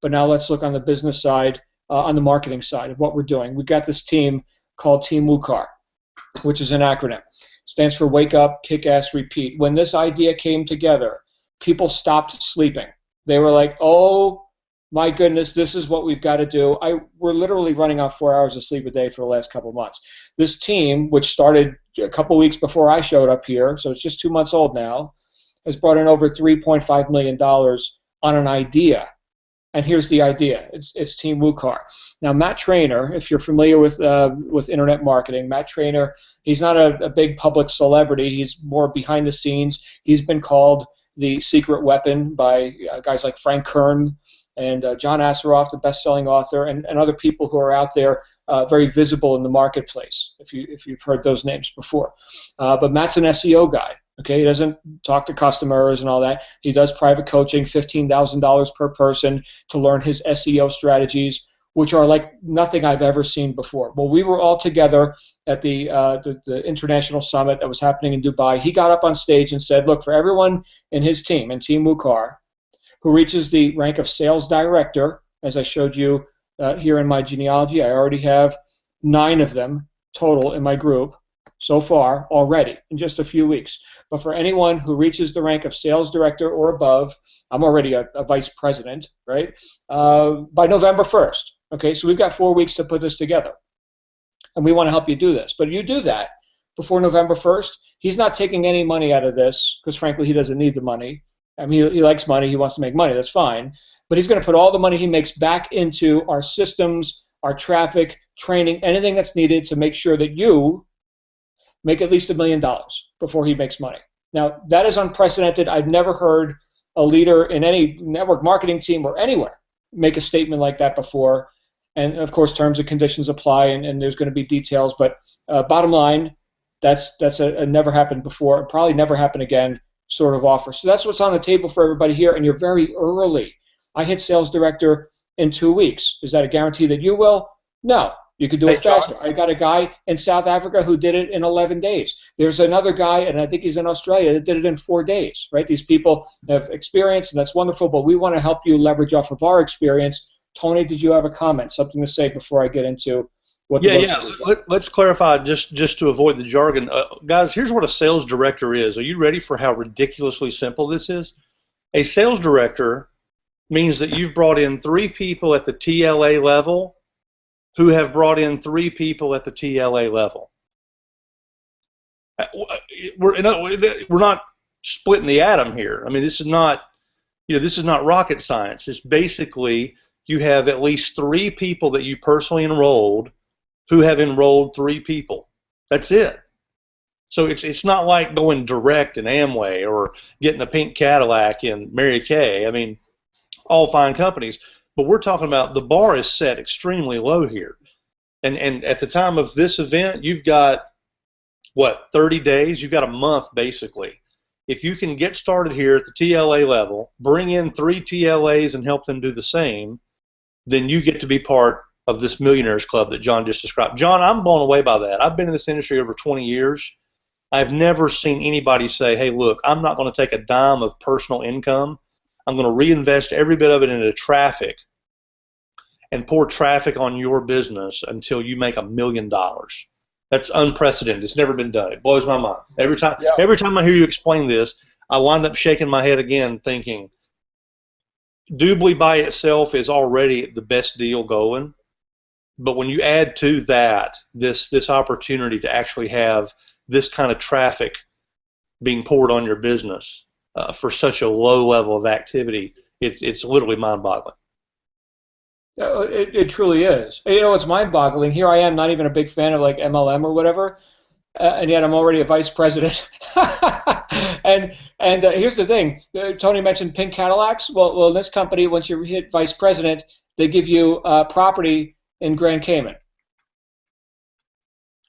But now let's look on the business side, on the marketing side of what we're doing. We've got this team called Team WUKAR, which is an acronym. Stands for Wake Up, Kick Ass, Repeat. When this idea came together, people stopped sleeping. They were like, oh my goodness, this is what we've got to do. We're literally running on 4 hours of sleep a day for the last couple of months. This team, which started a couple weeks before I showed up here, so it's just 2 months old now, has brought in over $3.5 million on an idea. And here's the idea. It's Team WUKAR. Now, Matt Trainer, if you're familiar with internet marketing, Matt Trainer, he's not a big public celebrity. He's more behind the scenes. He's been called the secret weapon by guys like Frank Kern and John Asseroff, the best-selling author, and other people who are out there very visible in the marketplace, if you've heard those names before. But Matt's an SEO guy. Okay, he doesn't talk to customers and all that. He does private coaching, $15,000 per person to learn his SEO strategies, which are like nothing I've ever seen before. Well, we were all together at the international summit that was happening in Dubai. He got up on stage and said, look, for everyone in his team, in Team WUKAR, who reaches the rank of sales director, as I showed you here in my genealogy, I already have 9 of them total in my group so far already in just a few weeks. But for anyone who reaches the rank of sales director or above, I'm already a vice president, right, by November 1st. Okay, so we've got 4 weeks to put this together. And we want to help you do this. But you do that before November 1st, he's not taking any money out of this because, frankly, he doesn't need the money. I mean, he likes money. He wants to make money. That's fine. But he's going to put all the money he makes back into our systems, our traffic, training, anything that's needed to make sure that you make at least $1 million before he makes money. Now, that is unprecedented. I've never heard a leader in any network marketing team or anywhere make a statement like that before. And, of course, terms and conditions apply, and there's going to be details. But bottom line, that's a never happened before, probably never happen again sort of offer. So that's what's on the table for everybody here, and you're very early. I hit sales director in 2 weeks. Is that a guarantee that you will? No. You could do it faster. I got a guy in South Africa who did it in 11 days. There's another guy, and I think he's in Australia, that did it in 4 days, right? These people have experience, and that's wonderful, but we want to help you leverage off of our experience. Tony, did you have a comment, something to say before I get into what the Let's clarify just to avoid the jargon. Guys, here's what a sales director is. Are you ready for how ridiculously simple this is? A sales director means that you've brought in 3 people at the TLA level who have brought in 3 people at the TLA level. We're not splitting the atom here. I mean, this is not rocket science. It's basically you have at least 3 people that you personally enrolled who have enrolled 3 people. That's it. So it's not like going direct in Amway or getting a pink Cadillac in Mary Kay. I mean, all fine companies. But we're talking about the bar is set extremely low here. And at the time of this event, you've got, what, 30 days? You've got a month, basically. If you can get started here at the TLA level, bring in 3 TLAs and help them do the same, then you get to be part of this Millionaires Club that John just described. John, I'm blown away by that. I've been in this industry over 20 years. I've never seen anybody say, hey, look, I'm not going to take a dime of personal income. I'm going to reinvest every bit of it into traffic and pour traffic on your business until you make $1 million. That's unprecedented. It's never been done. It blows my mind. Every time I hear you explain this, I wind up shaking my head again thinking, Doobly by itself is already the best deal going, but when you add to that this opportunity to actually have this kind of traffic being poured on your business, for such a low level of activity. It's literally mind-boggling. It truly is. You know, it's mind-boggling. Here I am, not even a big fan of like MLM or whatever, and yet I'm already a vice president. and here's the thing. Tony mentioned pink Cadillacs. Well, in this company, once you hit vice president, they give you property in Grand Cayman.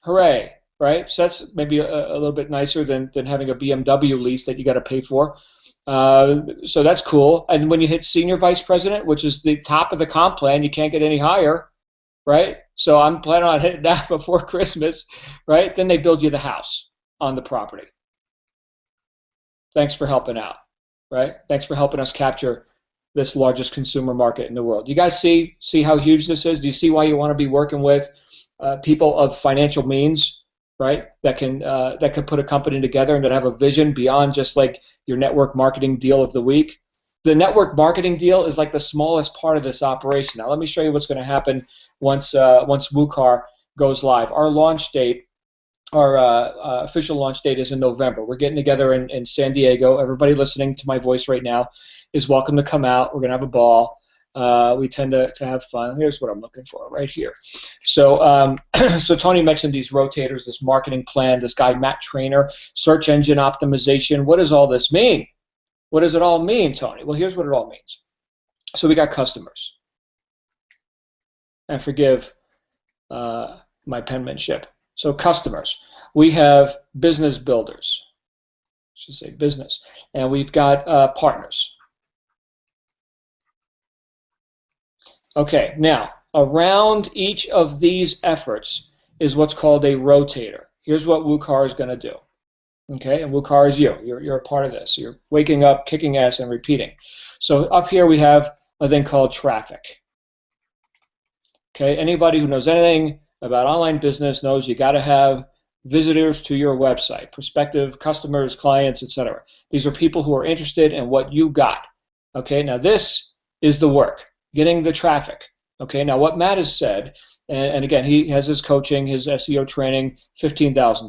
Hooray, right? So that's maybe a little bit nicer than having a BMW lease that you got to pay for. So that's cool. And when you hit senior vice president, which is the top of the comp plan, you can't get any higher, right? So I'm planning on hitting that before Christmas, right? Then they build you the house on the property. Thanks for helping out, right? Thanks for helping us capture this largest consumer market in the world. You guys see how huge this is? Do you see why you want to be working with people of financial means, right? That can put a company together and that have a vision beyond just like your network marketing deal of the week. The network marketing deal is like the smallest part of this operation. Now let me show you what's going to happen once WUKAR goes live. Our launch date, our official launch date is in November. We're getting together in San Diego. Everybody listening to my voice right now is welcome to come out. We're going to have a ball. We tend to have fun. Here's what I'm looking for right here. So, so Tony mentioned these rotators, this marketing plan, this guy, Matt Trainer, search engine optimization. What does all this mean? What does it all mean, Tony? Well, here's what it all means. So we got customers. And forgive my penmanship. So customers. We have business builders. I should say business. And we've got partners. Okay, now, around each of these efforts is what's called a rotator. Here's what WUKAR is going to do. Okay, and WUKAR is you. You're a part of this. You're waking up, kicking ass, and repeating. So up here we have a thing called traffic. Okay, anybody who knows anything about online business knows you got to have visitors to your website, prospective customers, clients, etc. These are people who are interested in what you got. Okay, now this is the work. Getting the traffic. Okay, now what Matt has said, and again, he has his coaching, his SEO training, $15,000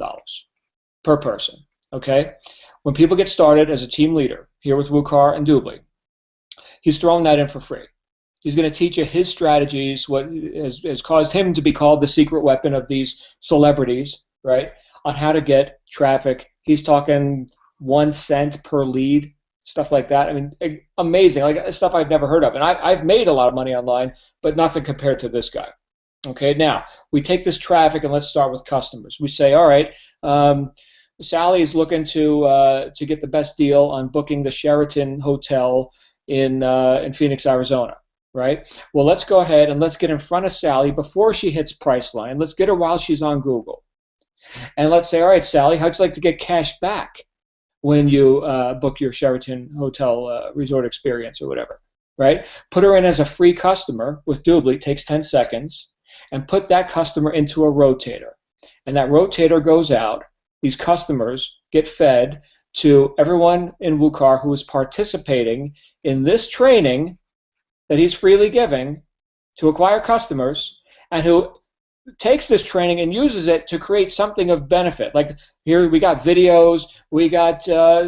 per person. Okay, when people get started as a team leader here with WUKAR and Doobly, he's throwing that in for free. He's going to teach you his strategies, what has caused him to be called the secret weapon of these celebrities, right, on how to get traffic. He's talking 1 cent per lead. Stuff like that. I mean, amazing, like stuff I've never heard of. And I've made a lot of money online, but nothing compared to this guy. Okay, now we take this traffic and let's start with customers. We say, all right, Sally is looking to get the best deal on booking the Sheraton Hotel in Phoenix, Arizona. Right? Well, let's go ahead and let's get in front of Sally before she hits Priceline. Let's get her while she's on Google. And let's say, all right, Sally, how'd you like to get cash back when you book your Sheraton Hotel resort experience or whatever, right? Put her in as a free customer with Doobly, takes 10 seconds, and put that customer into a rotator. And that rotator goes out. These customers get fed to everyone in WUKAR who is participating in this training that he's freely giving to acquire customers and who takes this training and uses it to create something of benefit. Like here we got videos, we got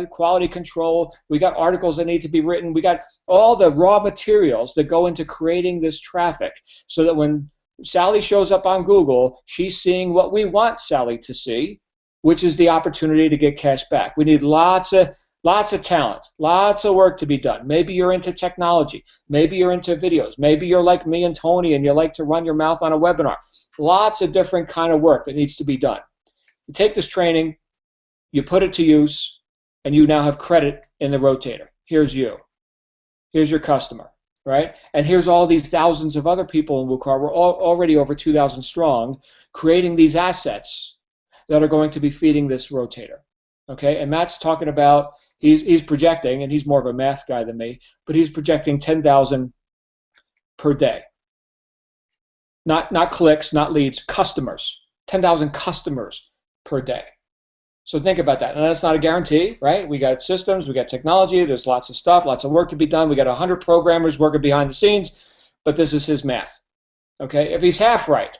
quality control, we got articles that need to be written, we got all the raw materials that go into creating this traffic so that when Sally shows up on Google, she's seeing what we want Sally to see, which is the opportunity to get cash back. We need lots of talent, lots of work to be done. Maybe you're into technology. Maybe you're into videos. Maybe you're like me and Tony and you like to run your mouth on a webinar. Lots of different kind of work that needs to be done. You take this training, you put it to use, and you now have credit in the rotator. Here's you. Here's your customer, right? And here's all these thousands of other people in WUKAR. We're already over 2,000 strong, creating these assets that are going to be feeding this rotator. Okay, and Matt's talking about, he's projecting, and he's more of a math guy than me, but he's projecting 10,000 per day. Not clicks, not leads, customers. 10,000 customers per day. So think about that. And that's not a guarantee, right? We got systems, we got technology, there's lots of stuff, lots of work to be done. We got 100 programmers working behind the scenes, but this is his math. Okay, if he's half right,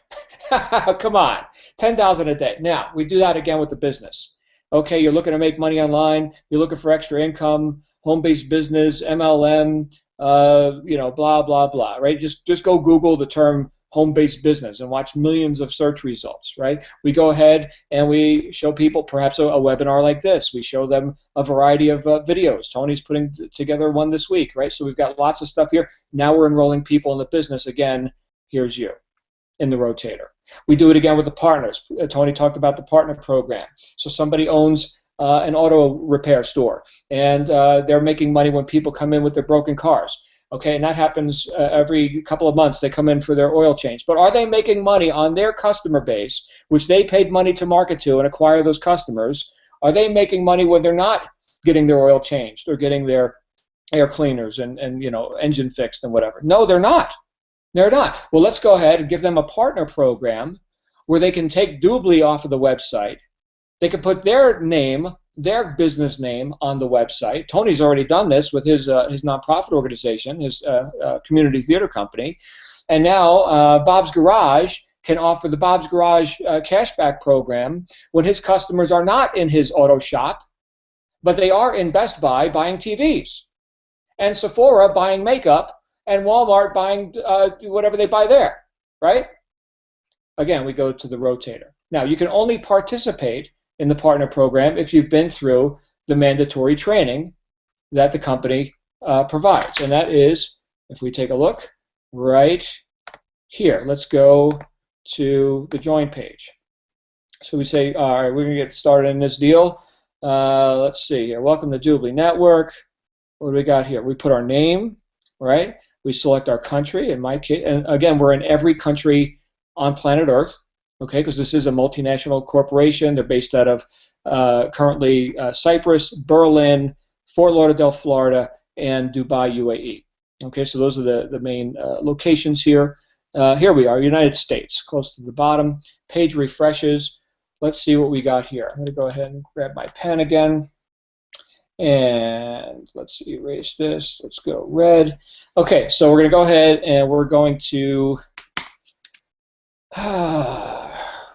come on, 10,000 a day. Now, we do that again with the business. Okay, you're looking to make money online. You're looking for extra income, home-based business, MLM, blah, blah, blah, right? Just go Google the term home-based business and watch millions of search results, right? We go ahead and we show people perhaps a webinar like this. We show them a variety of videos. Tony's putting together one this week, right? So we've got lots of stuff here. Now we're enrolling people in the business. Again, here's you in the rotator. We do it again with the partners. Tony talked about the partner program. So somebody owns an auto repair store, and they're making money when people come in with their broken cars. Okay, and that happens every couple of months. They come in for their oil change. But are they making money on their customer base, which they paid money to market to and acquire those customers? Are they making money when they're not getting their oil changed or getting their air cleaners and engine fixed and whatever? No, they're not. They're not. Well, let's go ahead and give them a partner program where they can take Doobly off of the website. They can put their name, their business name on the website. Tony's already done this with his nonprofit organization, his community theater company. And now Bob's Garage can offer the Bob's Garage cashback program when his customers are not in his auto shop, but they are in Best Buy buying TVs, and Sephora buying makeup, and Walmart buying whatever they buy there, right? Again, we go to the rotator. Now, you can only participate in the partner program if you've been through the mandatory training that the company provides. And that is, if we take a look right here, let's go to the join page. So we say, all right, we're going to get started in this deal. Let's see here. Welcome to Doobly Network. What do we got here? We put our name, right? We select our country. In my case, and again, we're in every country on planet Earth, okay, because this is a multinational corporation. They're based out of currently Cyprus, Berlin, Fort Lauderdale, Florida, and Dubai, UAE. Okay, so those are the main locations here. Here we are, United States, close to the bottom. Page refreshes. Let's see what we got here. I'm going to go ahead and grab my pen again. And let's erase this. Let's go red. Okay, so we're going to go ahead and we're going to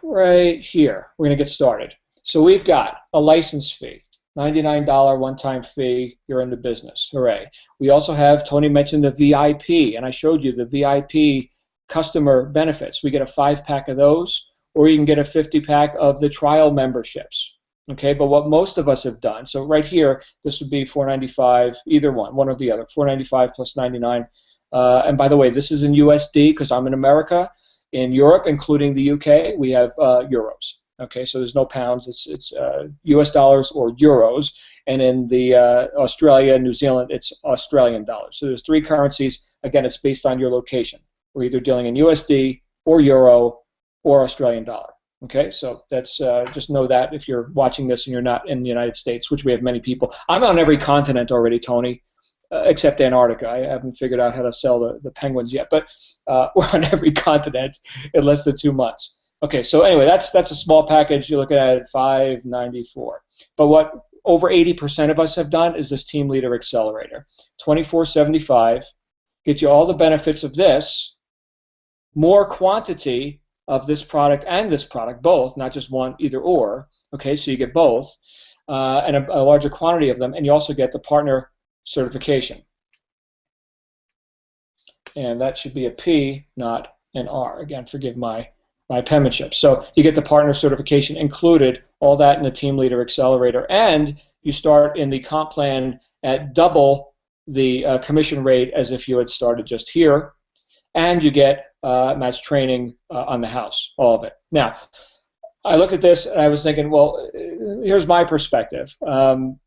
right here. We're going to get started. So we've got a license fee, $99 one-time fee. You're in the business. Hooray. We also have, Tony mentioned the VIP, and I showed you the VIP customer benefits. We get a 5-pack of those, or you can get a 50-pack of the trial memberships. Okay, but what most of us have done, so right here, this would be $495, either one or the other, $495 plus $99. And by the way, this is in USD because I'm in America. In Europe, including the UK, we have euros. Okay, so there's no pounds. It's US dollars or euros. And in the Australia, New Zealand, it's Australian dollars. So there's 3 currencies. Again, it's based on your location. We're either dealing in USD or euro or Australian dollar. Okay, so that's just know that if you're watching this and you're not in the United States, which we have many people. I'm on every continent already, Tony, except Antarctica. I haven't figured out how to sell the penguins yet, but we're on every continent in less than 2 months. Okay, so anyway, that's a small package. You're looking at $594. But what over 80% of us have done is this Team Leader Accelerator. $24.75 gets you all the benefits of this, more quantity of this product and this product, both, not just one, either or. Okay, so you get both, and a larger quantity of them, and you also get the partner certification. And that should be a P, not an R. Again, forgive my penmanship. So you get the partner certification included, all that in the Team Leader Accelerator, and you start in the comp plan at double the commission rate as if you had started just here, and you get match training on the house, all of it. Now, I looked at this and I was thinking, well, here's my perspective. I'm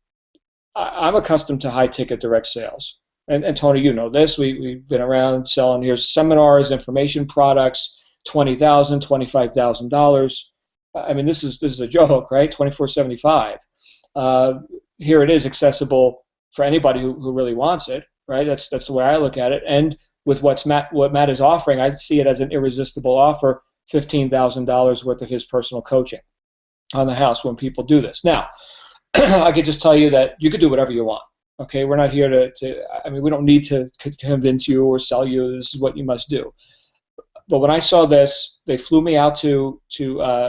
accustomed to high-ticket direct sales. And Tony, you know this. We've been around selling, here's seminars, information products, $20,000, $25,000. I mean, this is a joke, right? $24.75. Here it is, accessible for anybody who really wants it, right? That's the way I look at it. And with what Matt is offering, I see it as an irresistible offer, $15,000 worth of his personal coaching on the house when people do this. Now, I could just tell you that you could do whatever you want. Okay, we're not here I mean, we don't need to convince you or sell you this is what you must do. But when I saw this, they flew me out to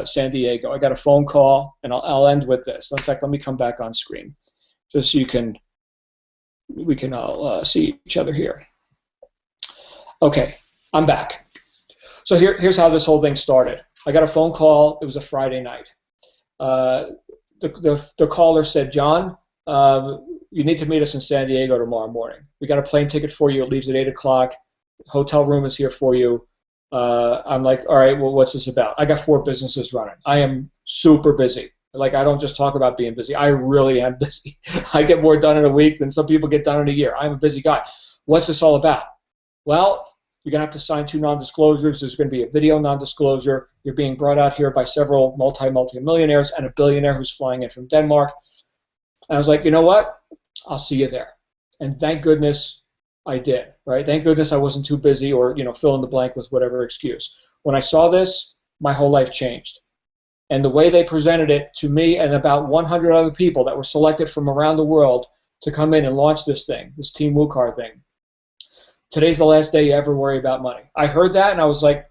San Diego. I got a phone call, and I'll end with this. In fact, let me come back on screen, just so we can all see each other here. Okay, I'm back. So here's how this whole thing started. I got a phone call. It was a Friday night. The caller said, John, you need to meet us in San Diego tomorrow morning. We got a plane ticket for you. It leaves at 8 o'clock. Hotel room is here for you. I'm like, all right, well, what's this about? I got 4 businesses running. I am super busy. Like, I don't just talk about being busy. I really am busy. I get more done in a week than some people get done in a year. I'm a busy guy. What's this all about? Well, you're going to have to sign 2 non-disclosures. There's going to be a video non-disclosure. You're being brought out here by several multi-millionaires and a billionaire who's flying in from Denmark. And I was like, you know what? I'll see you there. And thank goodness I did, right? Thank goodness I wasn't too busy or, fill in the blank with whatever excuse. When I saw this, my whole life changed. And the way they presented it to me and about 100 other people that were selected from around the world to come in and launch this thing, this Team WUKAR thing. Today's the last day you ever worry about money. I heard that and I was like,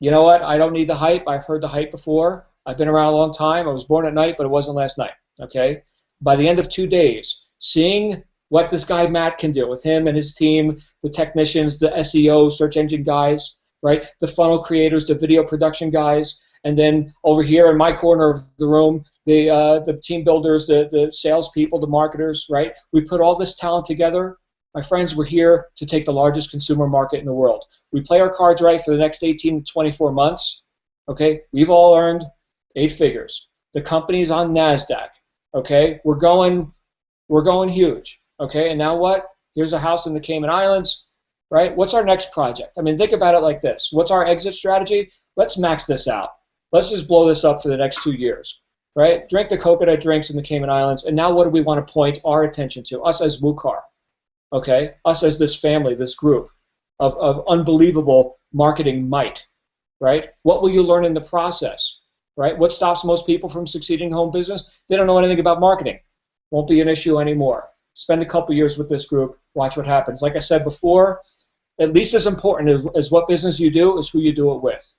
you know what? I don't need the hype. I've heard the hype before. I've been around a long time. I was born at night, but it wasn't last night. Okay? By the end of 2 days, seeing what this guy Matt can do with him and his team, the technicians, the SEO, search engine guys, right? The funnel creators, the video production guys, and then over here in my corner of the room, the team builders, the salespeople, the marketers, right? We put all this talent together. My friends, we're here to take the largest consumer market in the world. We play our cards right for the next 18 to 24 months. Okay, we've all earned 8 figures. The company's on NASDAQ. Okay, we're going huge. Okay, and now what? Here's a house in the Cayman Islands, right? What's our next project? I mean, think about it like this. What's our exit strategy? Let's max this out. Let's just blow this up for the next 2 years, right? Drink the coconut drinks in the Cayman Islands, and now what do we want to point our attention to? Us as WUKAR, okay? Us as this family, this group of unbelievable marketing might, right? What will you learn in the process, right? What stops most people from succeeding in home business? They don't know anything about marketing. Won't be an issue anymore. Spend a couple years with this group, watch what happens. Like I said before, at least as important as what business you do is who you do it with.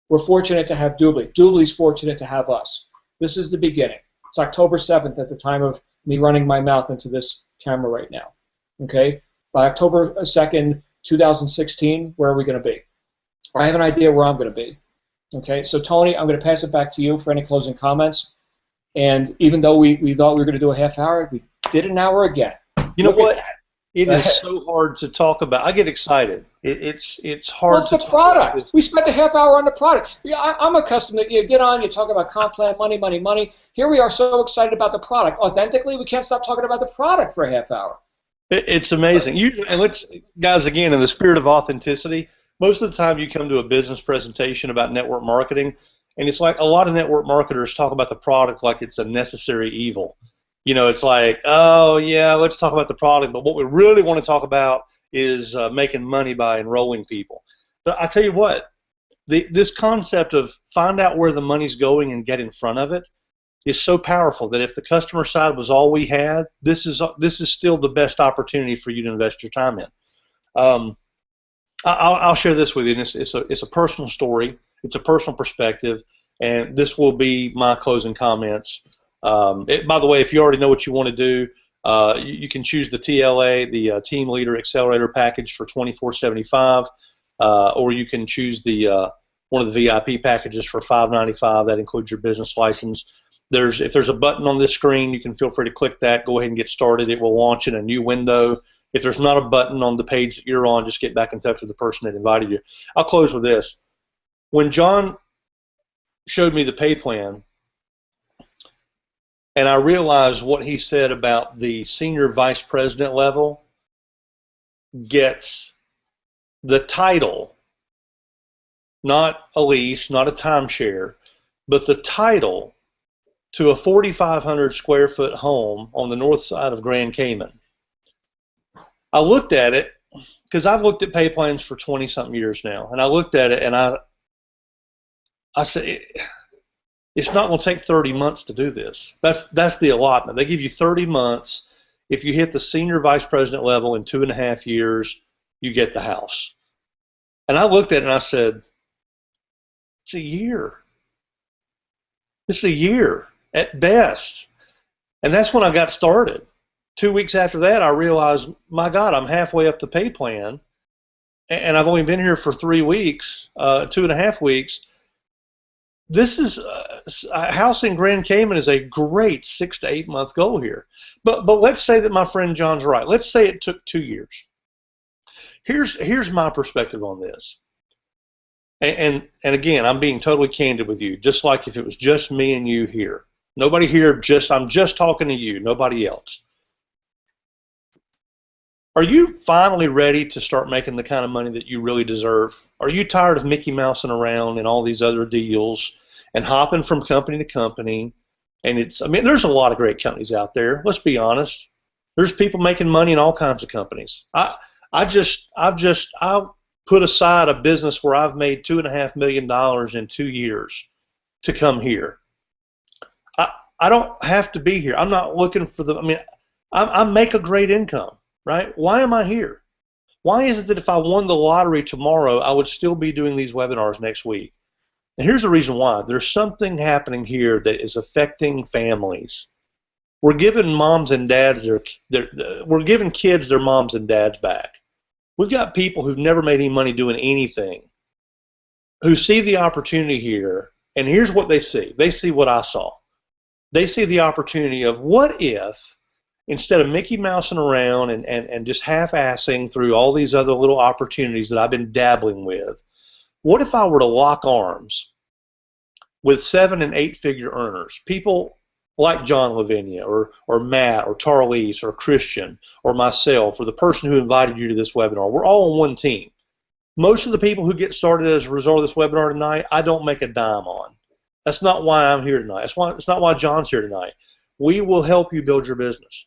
We're fortunate to have Doobly. Doobly's fortunate to have us. This is the beginning. It's October 7th at the time of me running my mouth into this camera right now. Okay? By October 2nd, 2016, where are we going to be? I have an idea where I'm going to be. Okay? So, Tony, I'm going to pass it back to you for any closing comments. And even though we thought we were going to do a half hour, we did an hour again. You know what? It is so hard to talk about. I get excited. It's hard. What's the product? We spent a half hour on the product. Yeah, I'm accustomed to you get on, you talk about comp plan, money, money, money. Here we are so excited about the product. Authentically, we can't stop talking about the product for a half hour. It's amazing. And let's, guys, again, in the spirit of authenticity, most of the time you come to a business presentation about network marketing, and it's like a lot of network marketers talk about the product like it's a necessary evil. It's like, oh, yeah, let's talk about the product, but what we really want to talk about is making money by enrolling people. But I tell you what, this concept of find out where the money's going and get in front of it is so powerful that if the customer side was all we had, this is still the best opportunity for you to invest your time in. I'll share this with you. It's a personal story. It's a personal perspective, and this will be my closing comments. By the way, if you already know what you want to do, you can choose the TLA, the Team Leader Accelerator package for $24.75, or you can choose the one of the VIP packages for $5.95. That includes your business license. If there's a button on this screen, you can feel free to click that. Go ahead and get started. It will launch in a new window. If there's not a button on the page that you're on, just get back in touch with the person that invited you. I'll close with this. When John showed me the pay plan, and I realized what he said about the senior vice president level gets the title, not a lease, not a timeshare, but the title to a 4,500 square foot home on the north side of Grand Cayman. I looked at it because I've looked at pay plans for 20-something years now, and I looked at it and I said, it's not going to take 30 months to do this. That's the allotment. They give you 30 months. If you hit the senior vice president level in 2.5 years, you get the house. And I looked at it and I said, it's a year. This is a year at best. And that's when I got started. 2 weeks after that, I realized, my God, I'm halfway up the pay plan, and I've only been here for 3 weeks, 2.5 weeks. This is a house in Grand Cayman is a great 6 to 8 month goal here. But let's say that my friend John's right. Let's say it took 2 years. Here's my perspective on this. And again, I'm being totally candid with you, just like if it was just me and you here. Nobody here, I'm just talking to you, nobody else. Are you finally ready to start making the kind of money that you really deserve? Are you tired of Mickey Mousing around and all these other deals and hopping from company to company? And there's a lot of great companies out there. Let's be honest. There's people making money in all kinds of companies. I'll put aside a business where I've made $2.5 million in 2 years to come here. I don't have to be here. I'm not looking for I make a great income. Right? Why am I here? Why is it that if I won the lottery tomorrow, I would still be doing these webinars next week? And here's the reason why. There's something happening here that is affecting families. We're giving moms and dads we're giving kids their moms and dads back. We've got people who've never made any money doing anything, who see the opportunity here, and here's what they see. They see what I saw. They see the opportunity of, what if, instead of Mickey Mousing around and just half-assing through all these other little opportunities that I've been dabbling with, what if I were to lock arms with 7- and 8-figure earners, people like John Lavinia or Matt or Tarlise or Christian or myself or the person who invited you to this webinar? We're all on one team. Most of the people who get started as a result of this webinar tonight, I don't make a dime on. That's not why I'm here tonight. It's not why John's here tonight. We will help you build your business.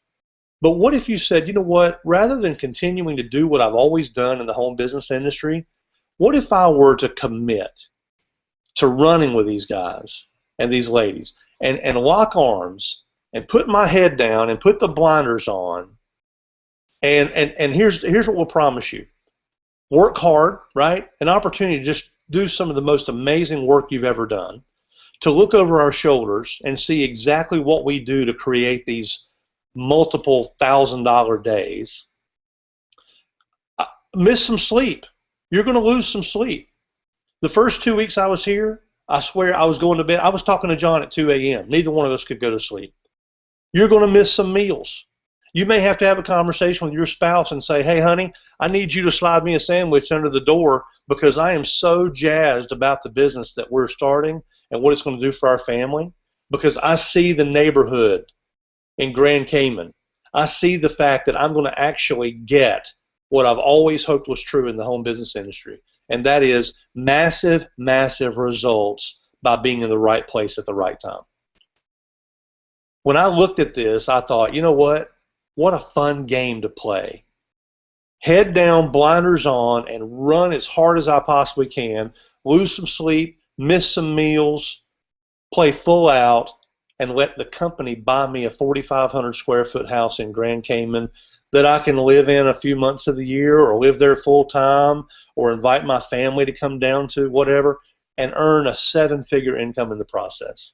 But what if you said, you know what, rather than continuing to do what I've always done in the home business industry, what if I were to commit to running with these guys and these ladies and lock arms and put my head down and put the blinders on, and here's what we'll promise you. Work hard, right? An opportunity to just do some of the most amazing work you've ever done, to look over our shoulders and see exactly what we do to create these multiple $1,000 days. Miss some sleep. You're going to lose some sleep. The first 2 weeks I was here, I swear I was going to bed. I was talking to John at 2 a.m. Neither one of us could go to sleep. You're going to miss some meals. You may have to have a conversation with your spouse and say, hey, honey, I need you to slide me a sandwich under the door because I am so jazzed about the business that we're starting and what it's going to do for our family, because I see the neighborhood in Grand Cayman. I see the fact that I'm going to actually get what I've always hoped was true in the home business industry, and that is massive, massive results by being in the right place at the right time. When I looked at this, I thought, you know what? What a fun game to play. Head down, blinders on, and run as hard as I possibly can, lose some sleep, miss some meals, play full out, and let the company buy me a 4,500 square foot house in Grand Cayman that I can live in a few months of the year, or live there full time, or invite my family to come down to, whatever, and earn a 7-figure income in the process.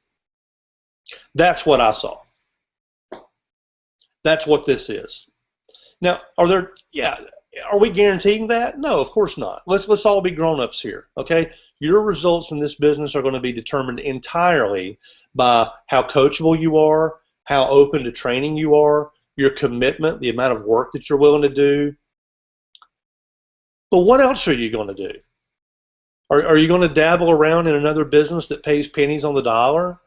That's what I saw. That's what this is. Now, are we guaranteeing that? No, of course not. Let's all be grown-ups here, okay? Your results in this business are going to be determined entirely by how coachable you are, how open to training you are, your commitment, the amount of work that you're willing to do. But what else are you going to do? Are you going to dabble around in another business that pays pennies on the dollar?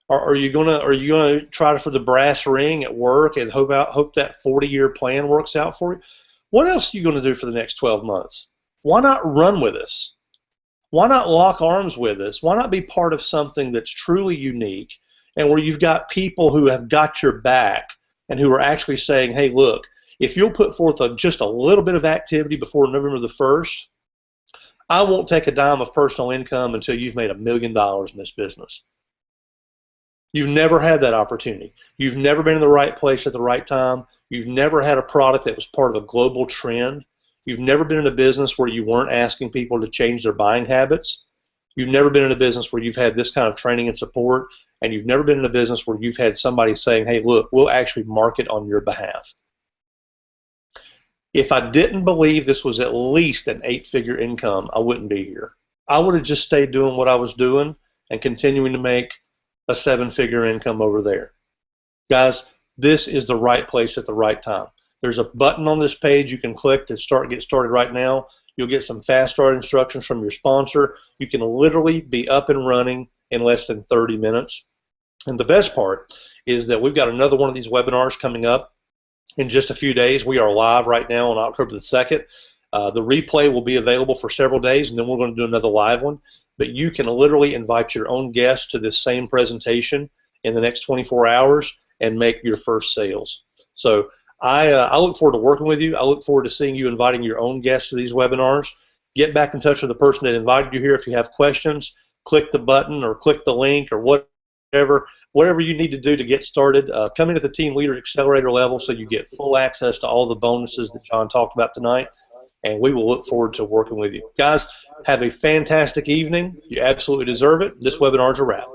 Or are you going to try for the brass ring at work and hope that 40-year plan works out for you? What else are you going to do for the next 12 months? Why not run with us? Why not lock arms with us? Why not be part of something that's truly unique and where you've got people who have got your back and who are actually saying, hey, look, if you'll put forth just a little bit of activity before November the 1st, I won't take a dime of personal income until you've made $1 million in this business. You've never had that opportunity. You've never been in the right place at the right time. You've never had a product that was part of a global trend. You've never been in a business where you weren't asking people to change their buying habits. You've never been in a business where you've had this kind of training and support, and you've never been in a business where you've had somebody saying, hey, look, we'll actually market on your behalf. If I didn't believe this was at least an 8-figure income, I wouldn't be here. I would have just stayed doing what I was doing and continuing to make a 7-figure income over there. Guys, this is the right place at the right time. There's a button on this page you can click to get started right now. You'll get some fast start instructions from your sponsor. You can literally be up and running in less than 30 minutes. And the best part is that we've got another one of these webinars coming up in just a few days. We are live right now on October the 2nd. The replay will be available for several days, and then we're going to do another live one. But you can literally invite your own guests to this same presentation in the next 24 hours and make your first sales. So I look forward to working with you. I look forward to seeing you inviting your own guests to these webinars. Get back in touch with the person that invited you here. If you have questions, click the button or click the link or whatever you need to do to get started. Come into the Team Leader Accelerator level so you get full access to all the bonuses that John talked about tonight, and we will look forward to working with you. Guys, have a fantastic evening. You absolutely deserve it. This webinar's a wrap.